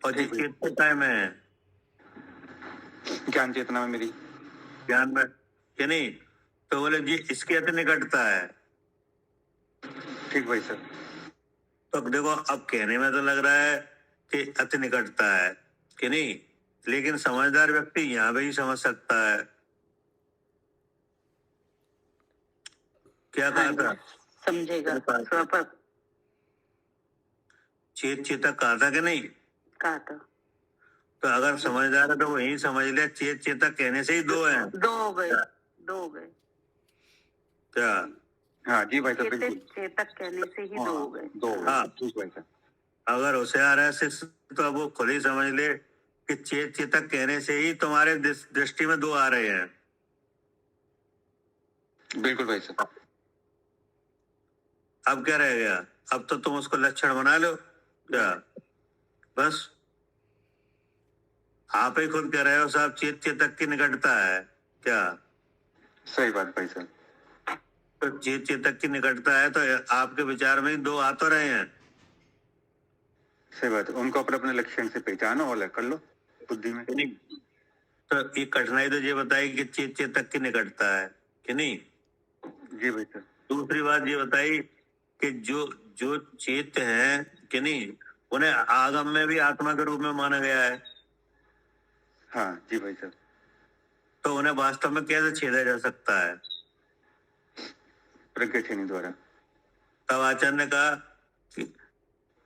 और जिस चेतता में है ज्ञान चेतना में, मेरी ज्ञान में, कि नहीं? तो बोले जी इसके अति निकटता है। ठीक भाई सर। तो देखो, अब कहने में तो लग रहा है कि अति निकटता है, कि नहीं? लेकिन समझदार व्यक्ति यहाँ भी समझ सकता है। क्या कहा था? समझेगा। चेतक कहा था कि नहीं? कहा था। तो अगर समझदार है तो वो यही समझ ले, चेत चेतक कहने से ही दो हैं। दो हो गए, दो हो गए। क्या? हाँ जी भाई साहब, चेतक बिल्कुल। चेतक कहने से ही दो हो गए। दो हाँ। ठीक भाई साहब। अगर होशियार है शिष्य तो अब वो खुद ही समझ ले कि चेत चेतक कहने से ही तुम्हारे दृष्टि में दो आ रहे हैं। बिल्कुल भाई साहब। अब क्या रह गया? अब तो तुम उसको लक्षण बना लो। क्या? बस आप ही खुद कह रहे हो साहब चेत चेतक की निकटता है। क्या? सही बात भाई साहब। तो चेत चेतक की निकटता है तो आपके विचार में ही दो आ तो रहे हैं। सही बात है, उनको अपने अपने लक्षण से पहचानो और कर लो बुद्धि में। नहीं, तो ये कठिनाई तो ये बताई कि चेत चेतक की निकटता है कि नहीं। जी भाई साहब। दूसरी बात ये बताई कि जो जो चेत है कि नहीं, उन्हें आगम में भी आत्मा के रूप में माना गया है। हाँ जी भाई साहब। तो उन्हें वास्तव में कैसे छेदा जा सकता है? प्रज्ञा छेनी द्वारा। तब आचार्य ने कहा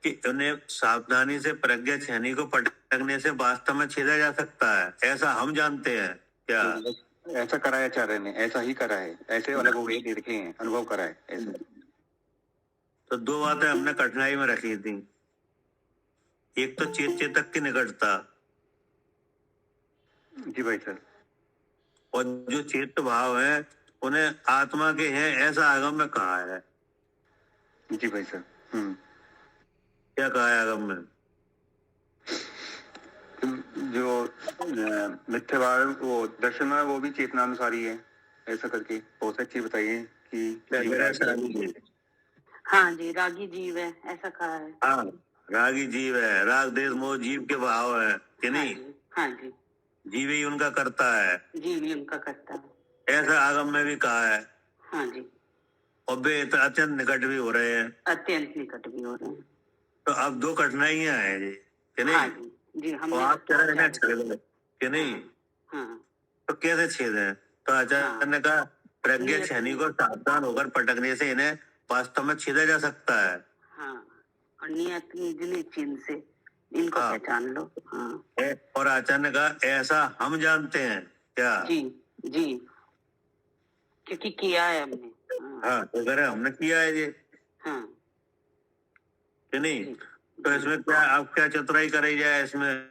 कि उन्हें सावधानी से प्रज्ञा छेनी को पटकने से वास्तव में छेदा जा सकता है, ऐसा हम जानते हैं। क्या? ऐसा करा है आचार्य ने, ऐसा ही करा है, ऐसे अलग हो गए देखे हैं, अनुभव करा है ऐसे। तो दो बातें हमने कठिनाई में रखी थी। एक तो चेत चेतक की निकटता, जी भाई साहब। और जो चेत भाव है उन्हें आत्मा के हैं ऐसा आगम में कहा है। जी भाई साहब। क्या कहा है आगम में? जो मिथ्याभाव वो दर्शन है वो भी चेतनानुसारी है, ऐसा करके बहुत अच्छी बताइए कि हाँ जी, रागी जीव है ऐसा कहा है। हाँ, रागी जीव है, राग देश मोह जीव के भाव है कि नहीं। हाँ जी, जीव ही उनका करता है, जीव ही उनका करता है, ऐसा आगम में भी कहा है। हाँ जी, और वे अत्यंत निकट भी हो रहे हैं। अत्यंत निकट भी हो रहे हैं। तो अब दो कठिनाइयां हैं जी कि नहीं। हाँ जी, जी तो हमने आप कह रहे हैं छेद कि नहीं, हाँ तो कैसे छेद है? तो आचार्य ने कहा प्रज्ञा छेनी को सावधान होकर पटकने से इन्हें वास्तव में छेदा जा सकता है। हाँ, और नियत निजनी चिन्ह से इनको हाँ। पहचान लो। हाँ और आचार्य ने कहा ऐसा हम जानते हैं। क्या? जी, जी, क्योंकि किया है हमने। हाँ, तो कह रहे हमने किया है ये हाँ कि नहीं। जी, तो इसमें क्या अब क्या चतुराई कराई जाए इसमें?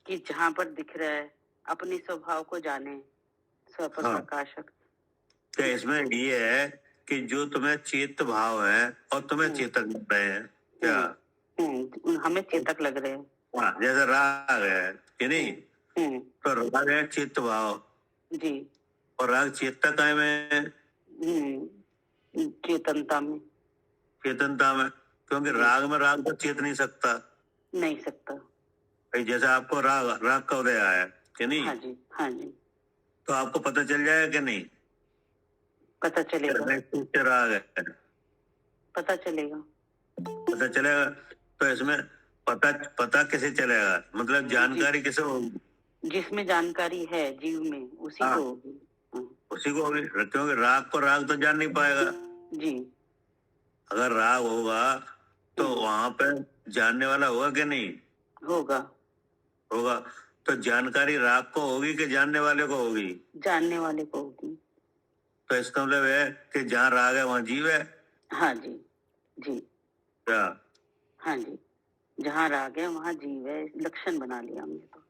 कि जहाँ पर दिख रहा है अपने स्वभाव को जाने, स्वपर हाँ। प्रकाशक। क्या इसमें ये है कि जो तुम्हें चेत भाव है और तुम्हें चेतक लग रहे हैं। क्या? हमें चेतक लग रहे हैं। हाँ, जैसे राग है कि नहीं, तो राग है चित्त भाव, जी, और राग चेतक काय में, चेतनता में, चेतनता में। क्योंकि राग में राग तो चेत नहीं सकता। नहीं सकता। भाई जैसे आपको राग का उदय आया कि नहीं, हाँ जी, हाँ जी, तो आपको पता चल जाएगा कि नहीं? पता चलेगा, राग है, पता चलेगा। पता चलेगा। तो इसमें पता कैसे चलेगा? मतलब जानकारी किसे होगी? जिसमें जानकारी है जीव में उसी हाँ। को होगी। उसी को होगी, क्योंकि राग को राग तो जान नहीं पाएगा। जी, अगर राग होगा तो वहां पे जानने वाला होगा कि नहीं? होगा, होगा। तो जानकारी राग को होगी कि जानने वाले को होगी? जानने वाले को होगी। तो इसका मतलब है कि जहाँ राग है वहाँ जीव है। हाँ जी, जी, क्या? हाँ जी, जहाँ राग है वहाँ जीव है, लक्षण बना लिया हमने तो।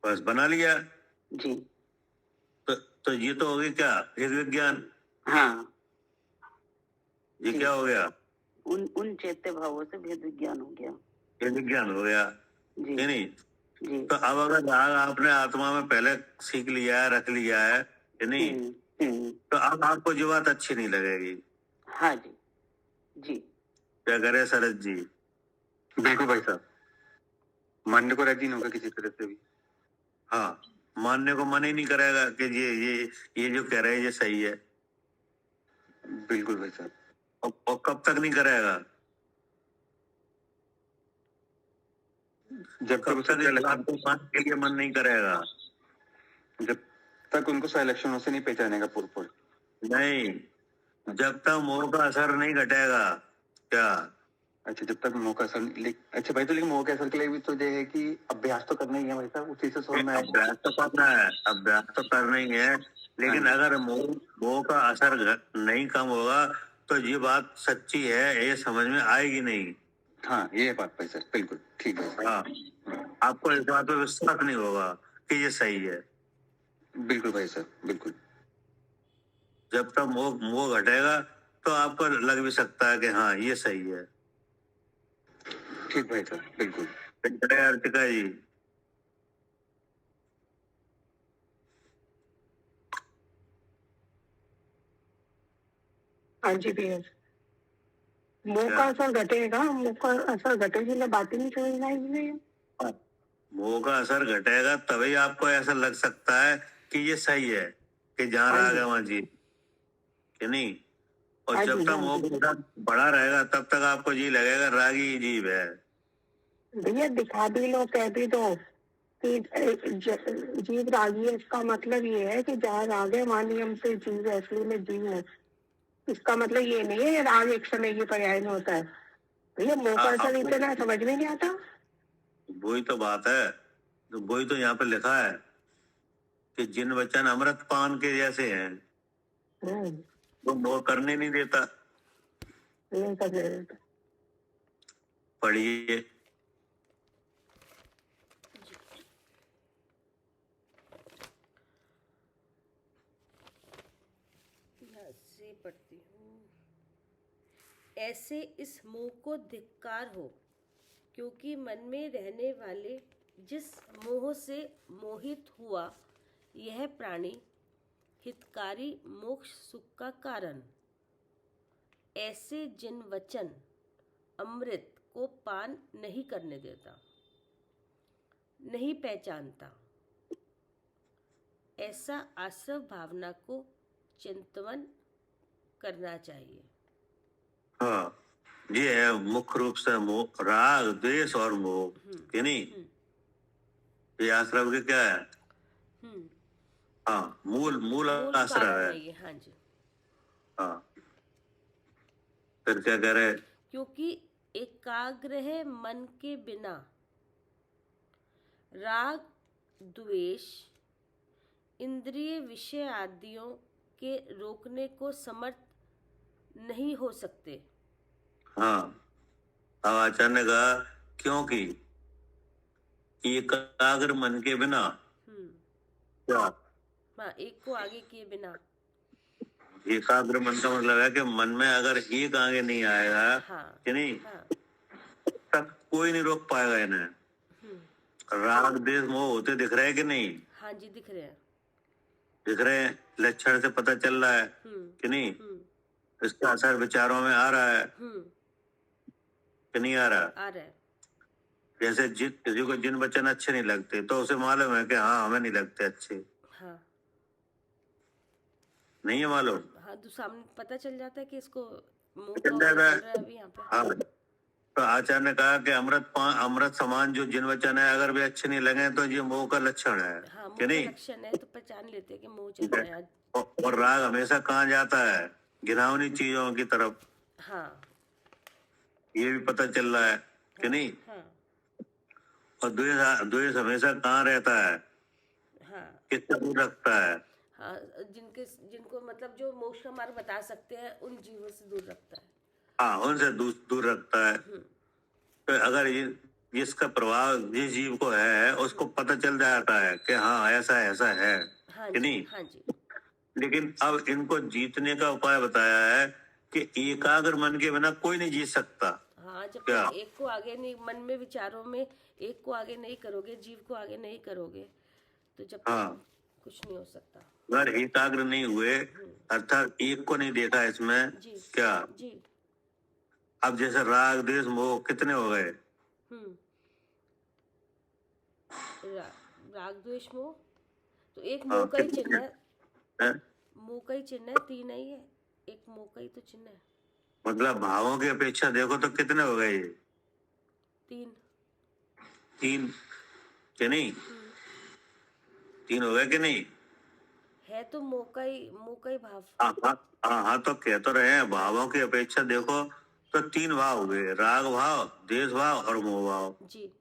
बस बना लिया। जी, तो ये तो होगी क्या भेद विज्ञान। हाँ, ये जी। क्या हो गया? उन चैत्य भावों से भेद विज्ञान हो गया। भेद विज्ञान हो गया जी, कि नहीं। जी, तो अब अगर राग आपने आत्मा में पहले सीख लिया है, रख लिया है कि नहीं, तो अब आपको जो बात अच्छी नहीं लगेगी। हाँ जी, जी, क्या करे शरद जी? बिल्कुल भाई साहब, मानने को राजी नहीं होगा किसी तरह से भी। हाँ, मानने को मन ही नहीं करेगा कि ये जो कह रहे हैं ये सही है। बिल्कुल भाई साहब। और कब तक नहीं करेगा? जब तक उसे मानने के लिए मन नहीं करेगा। जब तक उनको सही लक्षणों से नहीं पहचानेगा पूर्व नहीं, जब तक मोह का असर नहीं घटेगा। क्या? अच्छा, जब तक मोह का असर अच्छा भाई, तो लेकिन मोह के असर के लिए भी तो ये है कि अभ्यास तो करना ही है भाई साहब, उसी से छोड़ना है। अभ्यास तो करना है, अभ्यास तो करना ही है, लेकिन अगर मोह मोह का असर नहीं कम होगा तो ये बात सच्ची है, ये समझ में आएगी नहीं। हाँ, ये है बात भाई साहब, बिल्कुल ठीक है। हाँ, आपको इस बात पे विश्वास नहीं होगा कि ये सही है। बिल्कुल भाई साहब, बिल्कुल। जब तक मोह मोह घटेगा तो आपको लग भी सकता है कि हाँ ये सही है। ठीक भाई साहब, बिल्कुल। अर्तिका जी, हाँ जी भैया, मुंह का असर घटेगा, मुंह का असर घटेगी ना, बातें नहीं समझ में आएगी भैया। मोह का असर घटेगा तभी आपको ऐसा लग सकता है कि ये सही है, कि जहाँ हाँ राग जी। है वहाँ जी, कि नहीं। और हाँ जब जी, तक हाँ मोह जी। का असर बढ़ा रहेगा तब तक आपको जी लगेगा राग ही जीव है। भैया दिखा भी लो, कह भी दो कि जीव रागी है, इसका मतलब ये है कि जहाँ राग है वहाँ नियम से जीव है, असली में जीव है। इसका मतलब ये नहीं है राग एक समय के पर्याय में होता है। भैया मुंह का असर इतना समझ में नहीं आता। वही तो बात है, तो वही तो यहाँ पे लिखा है कि जिन वचन अमृत पान के जैसे हैं वो मोह करने नहीं देता। नहीं कर रहे हैं। पढ़िए। यहाँ से पढ़ती हूँ। ऐसे इस मोह को धिक्कार हो, क्योंकि मन में रहने वाले जिस मोह से मोहित हुआ यह प्राणी हितकारी मोक्ष सुख का कारण। ऐसे जिन वचन अमृत को पान नहीं करने देता, नहीं पहचानता, ऐसा आश्रव भावना को चिंतन करना चाहिए। हाँ, ये है मुख्य रूप से मोह, राग द्वेष और मोह, कि नहीं। ये आश्रम के क्या है। हाँ, मूल मूल आश्रय कारण है। है ये। हाँ जी। हाँ, फिर क्या कह रहे। क्योंकि एकाग्र है मन के बिना राग द्वेष इंद्रिय विषय आदियों के रोकने को समर्थ नहीं हो सकते। हाँ, अब आचार्य ने कहा क्योंकि एकाग्र मन के बिना क्या। हाँ, एक को आगे किए बिना। एकाग्र मन का मतलब है कि मन में अगर एक आगे नहीं आएगा, हाँ, कि नहीं, हाँ, तब कोई नहीं रोक पाएगा इन्हें। राग देश मोह होते दिख रहे हैं कि नहीं। हाँ जी, दिख रहे हैं। दिख रहे हैं, लक्षण से पता चल रहा है कि नहीं। इसका असर विचारों में आ रहा है कि नहीं आ रहा। आ रहा है। जैसे किसी को जिन वचन अच्छे नहीं लगते तो उसे मालूम है कि हाँ हमें नहीं लगते अच्छे। हाँ, नहीं है मालूम। हाँ, तो सामने पता चल जाता है कि इसको मुंह चल का जाता है। चल रहा है अभी यहाँ पे। हाँ, तो आचार्य ने कहा कि अमृत समान जो जिन वचन है अगर वे अच्छे नहीं लगे तो ये मोह का लक्षण है, हाँ, मुंह कि का नहीं। लक्षण है तो पहचान लेते हैं कि मुंह चल रहा है आज। और राग हमेशा कहाँ जाता है, घिनौनी चीजों की तरफ। हाँ, ये भी पता चल रहा है कि नहीं। हाँ, और द्वेष हमेशा कहाँ रहता है, हाँ, किससे दूर रखता है। हाँ, जिनको मतलब जो मोक्ष का मार्ग बता सकते हैं उन जीवों से दूर रखता है। हाँ, उनसे दूर रखता है। तो अगर इसका प्रभाव जिस जीव को है उसको पता चल जाता है कि हाँ ऐसा है, हाँ कि जी, नहीं। हाँ जी। लेकिन अब इनको जीतने का उपाय बताया है कि एकाग्र मन के बिना कोई नहीं जीत सकता। हाँ, जब क्या? तक एक को आगे नहीं, मन में विचारों में एक को आगे नहीं करोगे, जीव को आगे नहीं करोगे, तो जब तक हाँ, कुछ नहीं हो सकता। अगर एकाग्र नहीं हुए अर्थात एक को नहीं देखा इसमें, जी, क्या। जी। अब जैसे राग द्वेष मोह कितने हो गए। राग द्वेष मोह तो एक हाँ, मोह का ही चिन्ह है। हैं? मोह का ही चिन्ह है, तीन नहीं है, एक मोह का ही तो चिन्ह है। मतलब भावों की अपेक्षा देखो तो कितने हो गए ये। तीन कि नहीं, तीन हो गए कि नहीं। है तो मोह का ही भाव। हाँ, तो कह तो रहे हैं भावों की अपेक्षा देखो तो 3 भाव हुए, राग भाव, देश भाव और मोह भाव। जी।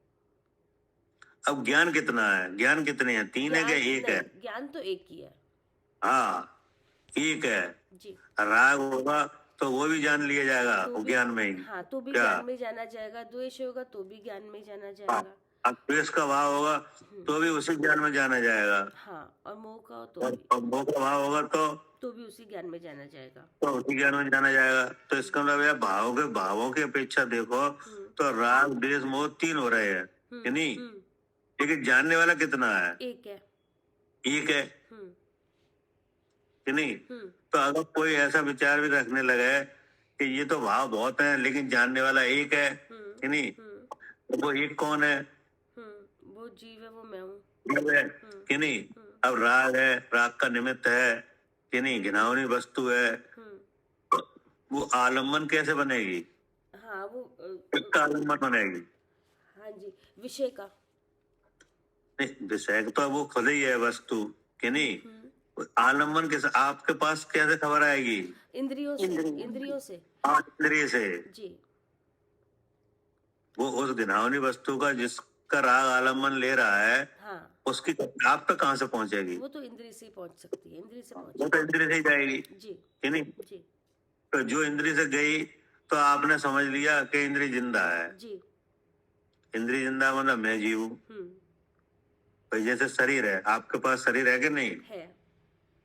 अब ज्ञान कितना है? ज्ञान कितने हैं? 3 है क्या एक है? नहीं, ज्ञान तो एक ही है। हाँ, एक है। जी। राग होगा तो वो भी जान लिया जाएगा, तो वो भी, ज्ञान में ही। हाँ, तो भी क्या? ज्ञान में जाना जाएगा। द्वेष होगा तो भी ज्ञान में जाना जाएगा। अब द्वेष का भाव होगा तो भी उसी ज्ञान में जाना जाएगा। हाँ, और मोह का हो और मोह का भाव होगा तो भी उसी ज्ञान में जाना जाएगा। तो उसी ज्ञान में जाना जाएगा। तो इसका मतलब है भावों की अपेक्षा देखो तो राग, द्वेष, मोह 3 हो रहे हैं कि नहीं? लेकिन जानने वाला कितना है? एक है। एक है कि नहीं? तो अगर कोई ऐसा विचार भी रखने लगे कि ये तो भाव बहुत है लेकिन जानने वाला एक है कि नहीं, तो वो एक कौन है? वो जीव है, वो मैं हूँ। जीव है कि नहीं? अब राग है, राग का निमित्त है कि नहीं, घिनौनी वस्तु है, वो आलम्बन कैसे बनेगी? हाँ, वो किसका आलम्बन बनेगी? हाँ जी, विषय का। नहीं, विषय तो वो खुद ही है वस्तु कि नहीं? आलम्बन किस, आपके पास कैसे खबर आएगी? इंद्रियों से। इंद्रियों से। इंद्रिय से। जी। वो उस घिनौनी वस्तु का जिसका राग आलम्बन ले रहा है, हाँ, उसकी आप तक कहाँ से पहुंचेगी? वो तो इंद्रिय से ही पहुंच सकती है। इंद्रिय से वो पहुंच। तो इंद्रिय से ही जाएगी जी। कि नहीं? जी। तो जो इंद्रिय से गई तो आपने समझ लिया कि इंद्रिय जिंदा है। जी। इंद्रिय जिंदा मतलब मैं जीव हूँ। भाई जैसे शरीर है, आपके पास शरीर है कि नहीं? है।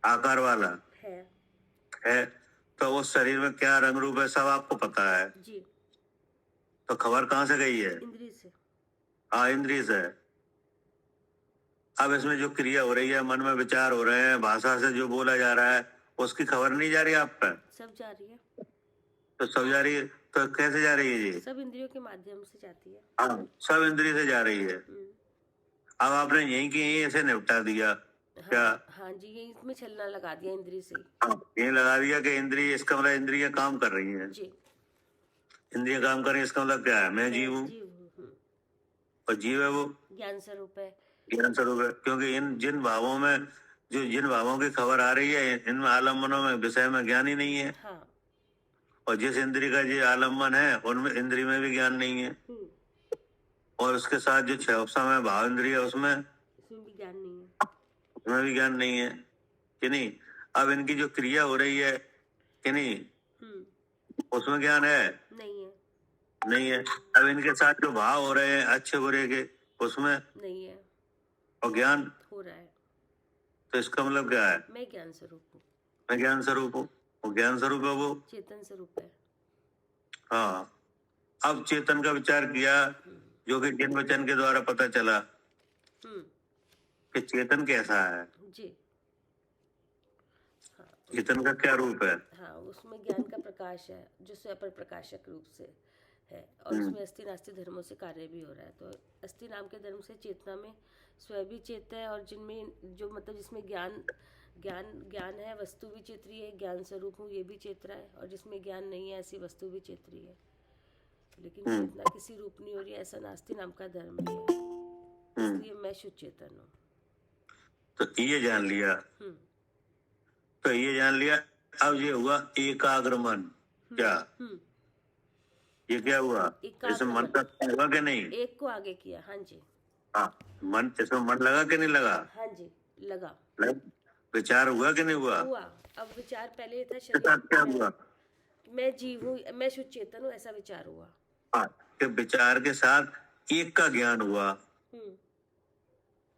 आकार वाला है। तो उस शरीर में क्या रंग रूप है सब आपको पता है। जी। तो खबर कहाँ से गई है? इंद्रिय से। हाँ, इंद्रिय से। अब इसमें जो क्रिया हो रही है, मन में विचार हो रहे हैं, भाषा से जो बोला जा रहा है, उसकी खबर नहीं जा रही आप पर? सब जा रही है। तो सब जा रही है, तो कैसे जा रही है जी? सब इंद्रियों के माध्यम से जाती है। हाँ, सब इंद्रिय से जा रही है। अब आपने यहीं की यहीं ऐसे निपटा दिया। क्या? हाँ जी, ये इसमें छलना लगा दिया इंद्रिय से। ये लगा दिया कि इंद्रिय, इसका मतलब इंद्रिय काम कर रही है। जी। इंद्रिय काम कर रही है, इसका मतलब क्या है? मैं जीव हूँ। और जीव है वो ज्ञान स्वरूप है। ज्ञान स्वरूप है, क्योंकि जिन भावों की खबर आ रही है, इन आलम्बनों में विषय में ज्ञान ही नहीं है। हाँ। और जिस इंद्रिय का जो आलम्बन है उनमें इंद्रिय में भी ज्ञान नहीं है। और उसके साथ जो 6 में भाव इंद्रिय है उसमें भी ज्ञान नहीं है। उसमें भी ज्ञान नहीं है कि नहीं? अब इनकी जो क्रिया हो रही है कि नहीं, उसमें ज्ञान है? नहीं है। अब इनके साथ जो भाव हो रहे हैं अच्छे बुरे के, उसमें नहीं है। और ज्ञान हो रहा है। तो इसका मतलब क्या है? मैं ज्ञान स्वरूप हूँ। मैं ज्ञान स्वरूप हूँ। वो ज्ञान स्वरूप है, वो चेतन स्वरूप है। हाँ। अब चेतन का विचार किया, जो कि जिन वचन के द्वारा पता चला कि चेतन कैसा है। जी। हाँ, चेतन का क्या रूप है? हाँ, उसमें ज्ञान का प्रकाश है जो स्वपर प्रकाशक रूप से है, और उसमें अस्थि नास्ति धर्मों से कार्य भी हो रहा है। तो अस्थि नाम के धर्म से चेतना में स्व भी चेत है, और जिनमें जो मतलब जिसमें ज्ञान है, वस्तु भी चेत रही है, ज्ञान स्वरूप हूँ ये भी चेत रहा है, और जिसमें ज्ञान नहीं है ऐसी वस्तु भी चेत रही है, लेकिन चेतना किसी रूप नहीं हो रही है। ऐसा नास्ति नाम का धर्म ही है, इसलिए मैं शुद्ध चेतन हूँ। तो ये जान लिया। अब ये हुआ एकाग्र मन। क्या ये क्या हुआ? इसमें मन का लगा कि नहीं? एक को आगे किया। हाँ जी। हाँ, मन, इसमें मन लगा कि नहीं लगा? हाँ जी, लगा। विचार हुआ कि नहीं हुआ? अब विचार पहले था क्या हुआ? मैं जीव हूँ, मैं शुद्ध चेतन हूँ, ऐसा विचार हुआ। हाँ, कि विचार के साथ एक का ज्ञान हुआ।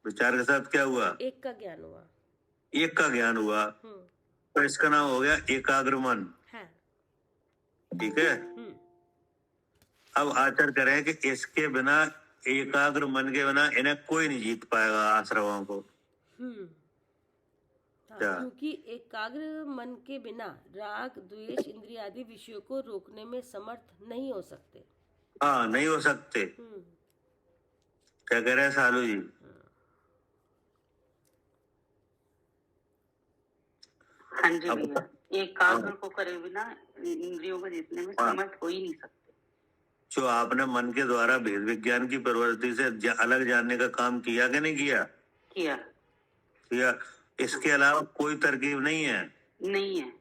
विचार के साथ क्या हुआ? एक का ज्ञान हुआ। एक का ज्ञान हुआ, तो इसका नाम हो गया एकाग्र मन। ठीक है। अब आचर करें कि इसके बिना, एकाग्र मन के बिना इन्हें कोई नहीं जीत पाएगा आश्रमों को। क्योंकि एकाग्र मन के बिना राग, द्वेष, इंद्रिय आदि विषयों को रोकने में समर्थ नहीं हो सकते। हाँ, नहीं हो सकते। क्या कह रहे हैं सालू जी? हाँ जी भैया, एकाग्र को करे बिना इंद्रियों को जीतने में समर्थ हो ही नहीं सकते। जो आपने मन के द्वारा भेद विज्ञान की प्रवृत्ति से अलग जानने का काम किया कि नहीं किया? किया। इसके अलावा कोई तरकीब नहीं है। नहीं है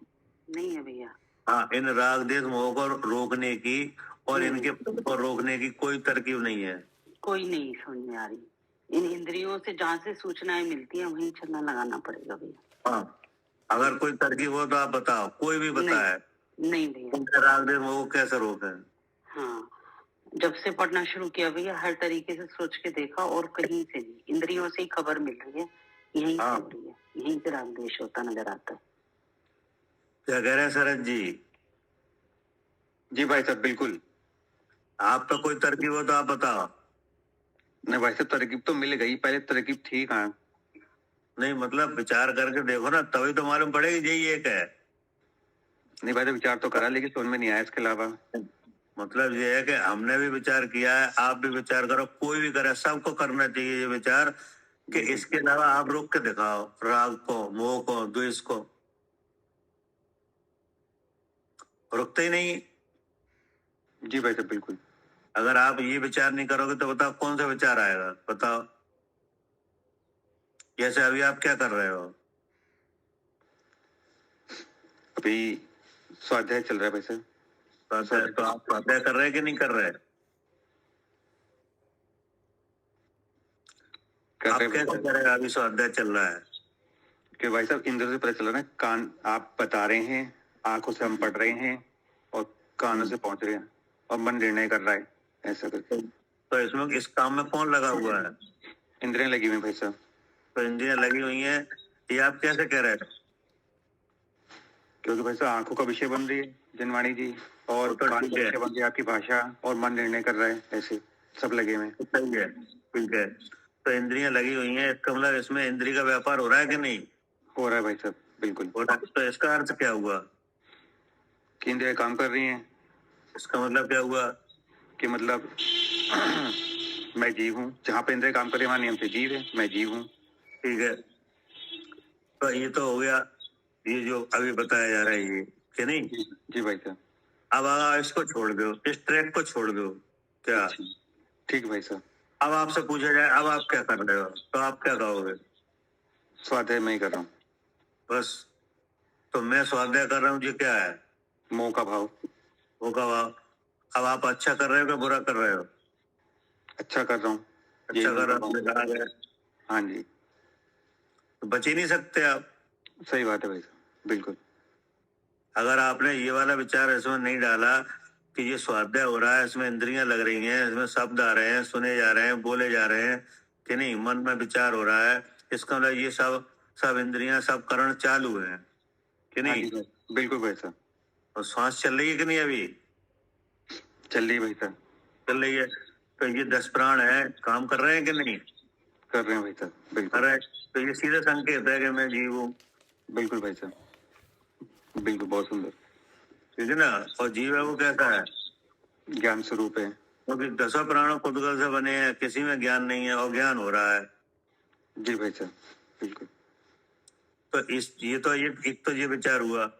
भैया। हाँ, इन राग देश मोह को रोकने की और इनके को रोकने की कोई तरकीब नहीं है। कोई नहीं समझ में आ रही। इन इंद्रियों से जहाँ से सूचनाएं मिलती हैं वहीं छल्ला लगाना पड़ेगा भैया। हाँ, अगर कोई तरकीब हो तो आप बताओ, कोई भी बताए। नहीं भैया। इनका राग देश मोह को कैसे रोके? हाँ, जब से पढ़ना शुरू किया भैया हर तरीके से सोच के देखा और कहीं से नहीं, इंद्रियों से ही खबर मिल रही है, यहीं से हो रही है, यहीं से राग द्वेष होता नजर आता है। क्या कह रहे हैं शरद जी? जी भाई साहब बिल्कुल। आप तो कोई तरकीब हो तो आप बताओ। नहीं भाई साहब, तरकीब तो मिल गई, पहले तरकीब थी कहाँ? नहीं मतलब विचार करके देखो ना, तभी तो मालूम पड़ेगी यही एक है। नहीं भाई साहब, विचार तो करा लेकिन समझ में नहीं आया इसके अलावा। मतलब ये है कि हमने भी विचार किया है, आप भी विचार करो, कोई भी करे, सबको करना चाहिए ये विचार कि इसके अलावा आप रोक के दिखाओ राग को, मोह को, द्वेष को। रुकते ही नहीं। जी भाई साहब बिल्कुल। अगर आप ये विचार नहीं करोगे तो बताओ कौन सा विचार आएगा? बताओ। जैसे अभी आप क्या कर रहे हो? अभी स्वाध्याय चल रहा है भाई साहब। तो आप स्वाध्याय कर रहे हैं कि नहीं कर रहे? आप कैसे करेगा? अभी स्वाध्याय चल रहा है कि भाई साहब इंद्र से पता चल रहा है, कान आप बता रहे हैं, आंखों से हम पढ़ रहे हैं और कानों से पहुंच रहे हैं और मन निर्णय कर रहा है ऐसा करके। तो इसमें इस काम में कौन लगा हुआ है? इंद्रियां लगी हुई हैं भाई साहब। तो इंद्रियां लगी हुई हैं, ये आप कैसे कह रहे हैं? क्योंकि भाई साहब आंखों का विषय बन रही है जनवाणी जी, और तो कान ठीक का है। विषय बन रही है आपकी भाषा, और मन निर्णय कर रहा है, ऐसे सब लगे हुए हैं। सही है, ठीक है। तो इंद्रियां लगी हुई हैं, इसका मतलब इसमें इंद्री का व्यापार हो रहा है कि नहीं हो रहा है भाई साहब बिल्कुल। हो रहा है। तो इसका अर्थ क्या हुआ? कि इंद्रियां काम कर रही हैं। इसका मतलब क्या हुआ? कि मतलब मैं जीव हूँ, जहाँ पे इंद्रियां काम कर रही है वहाँ नियम से जीव है, मैं जीव हूँ। ठीक है, तो ये तो हो गया, ये जो अभी बताया जा रहा है ये, कि नहीं? जी भाई साहब। अब आप इसको छोड़ दो, इस ट्रैक को छोड़ दो। क्या? ठीक है भाई साहब। अब आपसे पूछा जाए अब आप क्या कर रहे हो, तो आप क्या कहोगे? स्वाध्याय मैं ही कर रहा हूँ। बस। तो मैं स्वाध्याय कर रहा हूँ, ये क्या है? मोह का भाव। वो का। अब आप अच्छा कर रहे हो कि बुरा कर रहे हो? अच्छा कर रहा हूँ। अच्छा कर रहे हो। हाँ जी। तो बच ही नहीं सकते आप। सही बात है भाई साहब बिल्कुल। अगर आपने ये वाला विचार इसमें नहीं डाला कि ये स्वाध्याय हो रहा है, इसमें इंद्रियां लग रही हैं, इसमें शब्द आ रहे हैं, सुने जा रहे हैं, बोले जा रहे हैं, कि नहीं, मन में विचार हो रहा है, इसका मतलब ये सब इंद्रियां, सब करण चालू है, कि नहीं? बिल्कुल भाई साहब। और श्वास चल रही है कि नहीं? अभी चल रही है भाई साहब। चल रही है। तो ये 10 प्राण है, काम कर रहे हैं कि नहीं? कर रहे हैं भाई साहब कर बिल्कुल। रहे हैं। तो ये सीधे संकेत है कि मैं जीव हूँ। बिल्कुल भाई साहब बिल्कुल, बहुत सुंदर। ठीक है ना? और जीव है वो कैसा है? ज्ञान स्वरूप है। क्योंकि 10 प्राण खुदगल से बने हैं, किसी में ज्ञान नहीं है और ज्ञान हो रहा है। जी भाई साहब बिल्कुल। तो एक तो ये विचार हुआ।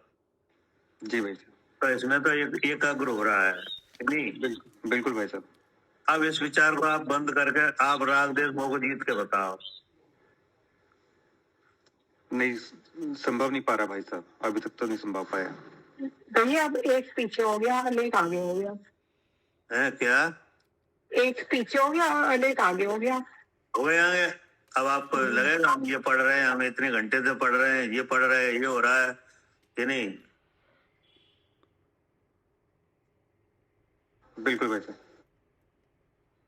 जी भाई साहब। तो इसमें तो एकाग्र हो रहा है, नहीं? बिल्कुल बिल्कुल भाई साहब। अब इस विचार को आप बंद करके आप राग देश मोह को जीत के बताओ। नहीं, संभव नहीं पा रहा भाई साहब, अभी तक तो नहीं संभव पाया। भैया अब एक पीछे हो गया, अनेक आगे हो गया। है क्या? एक पीछे हो गया, अनेक आगे हो गया। हो गए आगे। अब आपको लगेगा हम ये पढ़ रहे हैं, हम इतने घंटे से पढ़ रहे हैं, ये पढ़ रहे हैं, ये हो रहा है कि नहीं? बिल्कुल भाई साहब।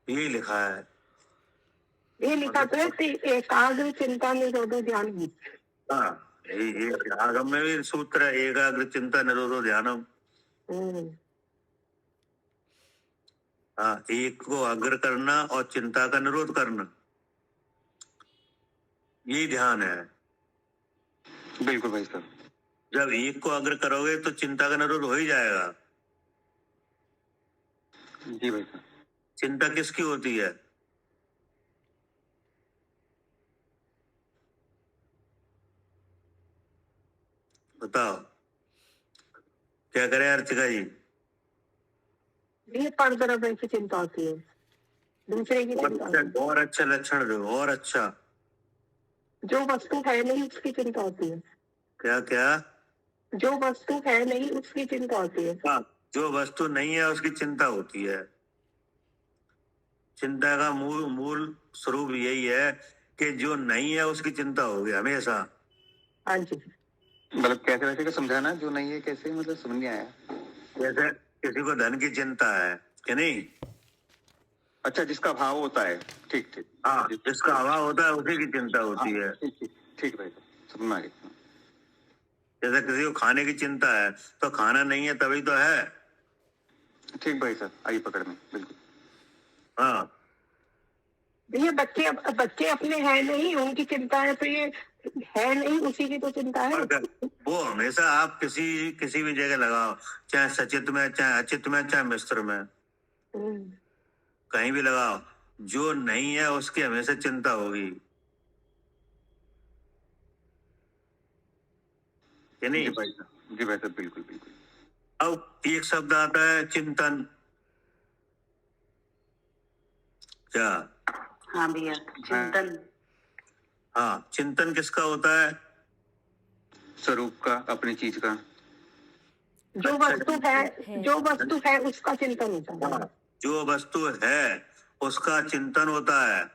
यही लिखा है। ये लिखा तो है एकाग्र चिंता निरोधो ध्यान। हाँ, आगम में भी सूत्र है, एकाग्र चिंता निरोधो ध्यानम। हाँ, एक को अग्र करना और चिंता का निरोध करना, यही ध्यान है। बिल्कुल भाई साहब। जब एक को अग्र करोगे तो चिंता का निरोध हो ही जाएगा। जी भाई साहब। चिंता किसकी होती है? बताओ, क्या करें अर्चिका जी? ये पर तरफ ऐसी चिंता होती है, दूसरे की चिंता होती है। और अच्छा लक्षण दो, और अच्छा। जो वस्तु है नहीं उसकी चिंता होती है। क्या क्या? जो वस्तु है नहीं उसकी चिंता होती है। हाँ, जो वस्तु नहीं है उसकी चिंता होती है। चिंता का मूल स्वरूप यही है कि जो नहीं है उसकी चिंता होगी हमेशा। हाँ जी। मतलब कैसे वैसे का समझाना, जो नहीं है कैसे, मतलब समझ नहीं आया। जैसे किसी को धन की चिंता है कि नहीं? अच्छा, जिसका भाव होता है, ठीक ठीक। हाँ, जिसका अभाव होता है उसी की चिंता होती है। ठीक ठीक ठीक भाई, समझ में आ गया। जैसे किसी को खाने की चिंता है तो खाना नहीं है तभी तो है। ठीक भाई साहब, आइए पकड़ में, बिल्कुल। हाँ, ये बच्चे अपने हैं नहीं, उनकी चिंता है, तो ये है नहीं उसी की तो चिंता है। और क्या? वो हमेशा आप किसी भी जगह लगाओ, चाहे सचित में, चाहे अचित में, चाहे मिश्र में, हम्म, कहीं भी लगाओ, जो नहीं है उसकी हमेशा चिंता होगी कि नहीं? जी भाई साहब, जी भाई साहब, बिल्कुल बिल्कुल। अब एक शब्द आता है चिंतन। क्या? हाँ भैया, चिंतन। हाँ, चिंतन किसका होता है? स्वरूप का, अपनी चीज का। जो वस्तु है उसका चिंतन होता है। हाँ, जो वस्तु है उसका चिंतन होता है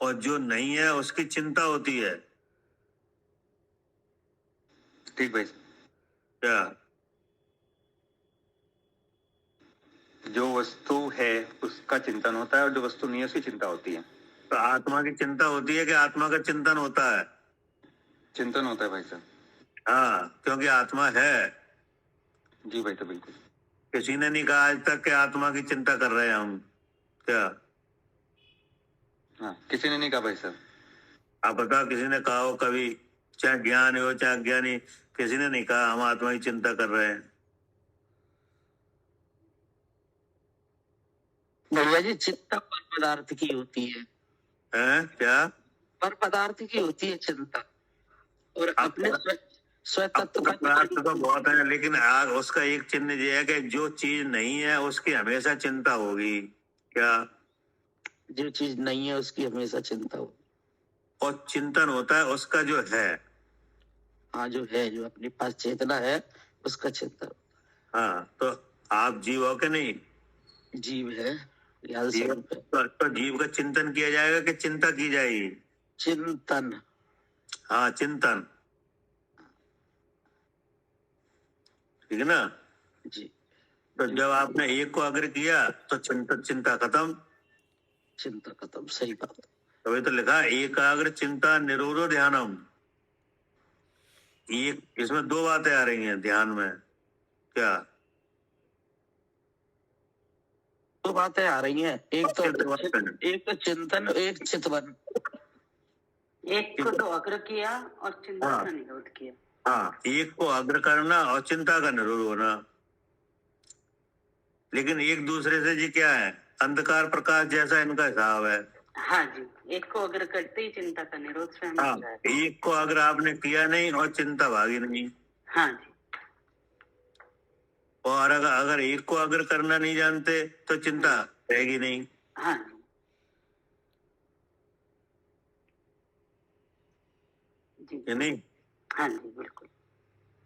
और जो नहीं है उसकी चिंता होती है। ठीक भाई साहब। क्या? जो वस्तु है उसका चिंतन होता है और जो वस्तु नहीं है उसकी चिंता होती है। तो आत्मा की चिंता होती है कि आत्मा का चिंतन होता है? चिंतन होता है भाई साहब। हाँ, क्योंकि आत्मा है। जी भाई साहब, बिल्कुल। किसी ने नहीं कहा आज तक कि आत्मा की चिंता कर रहे हैं हम। क्या? हाँ, किसी ने नहीं कहा भाई साहब। आप बताओ, किसी ने कहा हो कभी? चाहे ज्ञानी हो चाहे अज्ञानी, किसी ने नहीं कहा हम आत्मा की चिंता कर रहे हैं। भैया जी, चिंता पर पदार्थ की होती है। हैं? क्या? पर पदार्थ की होती है चिंता, और अपने स्व तत्व का पदार्थ तो बहुत है, लेकिन आग उसका एक चिन्ह ये है कि जो चीज नहीं है उसकी हमेशा चिंता होगी। क्या? जो चीज नहीं है उसकी हमेशा चिंता हो। और चिंतन होता है उसका जो है। हाँ, जो है, जो अपने पास चेतना है उसका चिंतन। हाँ, तो आप जीव हो कि नहीं? जीव है, याद जीव, स्वरूप है। तो जीव का चिंतन किया जाएगा कि चिंता की जाएगी? चिंतन। हाँ, चिंतन। ठीक है ना? जी। तो जब आपने एक को अग्र किया तो चिंता खत्म। चिंता खत्म, सही बात। तभी तो लिखा एकाग्र चिंता निरोधो ध्यानम। एक, इसमें दो बातें आ रही हैं ध्यान में। क्या? दो बातें आ रही हैं, एक तो चिंतन, एक चितवन। एक को तो अग्र किया और चिंता हाँ। का निरोध किया। हाँ, एक को अग्र करना और चिंता का निरोध होना। लेकिन एक दूसरे से जी क्या है, अंधकार प्रकाश जैसा इनका हिसाब है। हाँ जी, एक को अग्र करते ही चिंता का निरोध स्वयं हाँ, हो जाएगा। एक को अगर आपने किया नहीं और चिंता भागी नहीं। हाँ जी। और अगर एक को अगर करना नहीं जानते तो चिंता रहेगी नहीं। हाँ जी। जी ये नहीं? हाँ जी, बिल्कुल।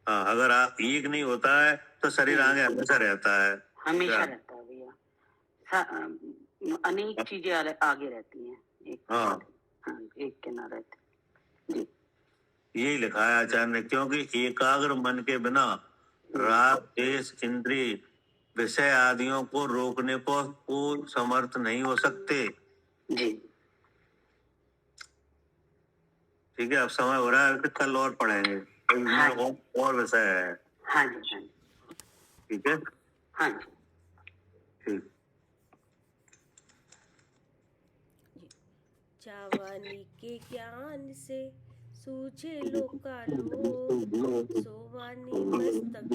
हाँ, अगर आप एक नहीं होता है तो शरीर आगे हमेशा रहता है। हमेशा क्या? रहता है भैया। अनेक चीजें आगे रहती हैं एक के हाँ। साथ। हाँ, एक के ना रहते। जी। यही लिखा है आचार्य ने, क्योंकि एकाग्र मन के बिना राग देश इंद्रिय विषय आदियों को रोकने को कोई समर्थ नहीं हो सकते। जी। ठीक है, अब समय हो रहा है, फिर कल और पढ़ेंगे। हाँ। और विषय है। हाँ जी। हाँ जी। ठीक है। हाँ जी। ठीक। चावानी के ज्ञान से सूझे लोका लोक, सोवानी मस्तक